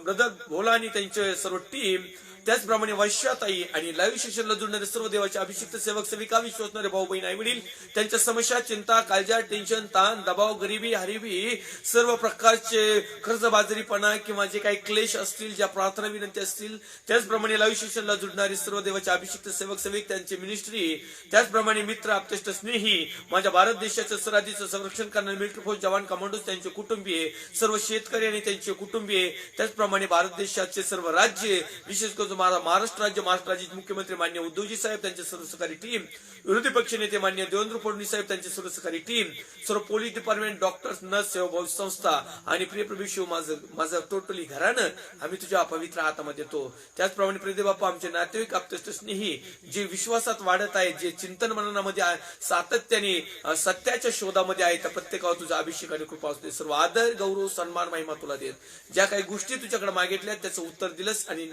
ब्रदर भोला आणि त्यांचे सर्व टीम, त्याचप्रमाणे वैश्याताई आणि लाईव्ह सेशनला जुळणारे सर्व देवाचे अभिषिक्त सेवक सेविका, विश्वासणारे भाऊ बहीण आई वडील, त्यांच्या समस्या, चिंता, काळजा, टेन्शन, ताण, दबाव, गरिबी, हरिबी, सर्व प्रकारचे कर्जबाजारीपणा किंवा जे काही क्लेश असतील, ज्या प्रार्थना विनंती असतील, त्याचप्रमाणे लाईव्ह सेशनला जुळणारे सर्व देवाचे अभिषिक्त सेवक सेविक, त्यांची मिनिस्ट्री, त्याचप्रमाणे मित्र, आप्तेष्ट, स्नेही, माझ्या भारत देशाच्या सरहद्दीचं संरक्षण करणारे मिलिटरी फोर्स जवान, कमांडोज, त्यांचे कुटुंबीय, सर्व शेतकरी आणि त्यांचे कुटुंबीय, त्याचप्रमाणे भारत देशाचे सर्व राज्य, विशेष करून महाराष्ट्र राज्याचे मुख्यमंत्री मान्य उद्धवजी साहेब, त्यांचे सर्व सहकारी टीम, विरोधी पक्ष नेते मान्य देवेंद्र फडणवीस साहेब, त्यांचे सर्व सहकारी टीम, सर्व पोलीस डिपार्टमेंट, डॉक्टर्स, नर्स, सेवाभावी संस्था आणि प्रिय प्रभू शिव माझं टोटली घरानं आम्ही तुझ्या पवित्र हातामध्ये येतो. त्याचप्रमाणे प्रिय बाप्पा, आमचे नातेवाईक, आप्तेष्ट, स्नेही जे विश्वासात वाढत आहेत, जे चिंतन मननामध्ये सातत्याने सत्याच्या शोधामध्ये आहेत, त्या प्रत्येकावर तुझा अभिषेक आणि कृपा असते. सर्व आदर, गौरव, सन्मान, महिमा तुला देत. ज्या काही गोष्टी तुझ्याकडे मागितल्या त्याचं उत्तर दिलंस आणि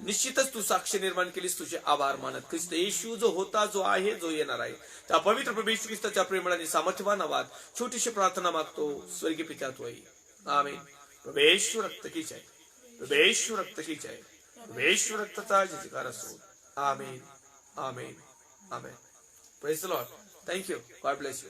निश्चितच तू साक्ष निर्माण केलीस. तुझे आभार मानत ख्रिस्त येशू जो होता, जो आहे, जो येणार आहे, त्या पवित्र प्रभू येशू ख्रिस्ताच्या प्रेमाने सामर्थ्यवान आवाज छोटीशी प्रार्थना मागतो स्वर्गीय पिता तू आहे. आमेन. प्रभू येशू रक्त की जय, प्रभू येशू रक्त की जय, प्रभू येशू रक्ताचा जयकार असो. Amen, amen, amen. Praise the Lord. Thank you. God bless you.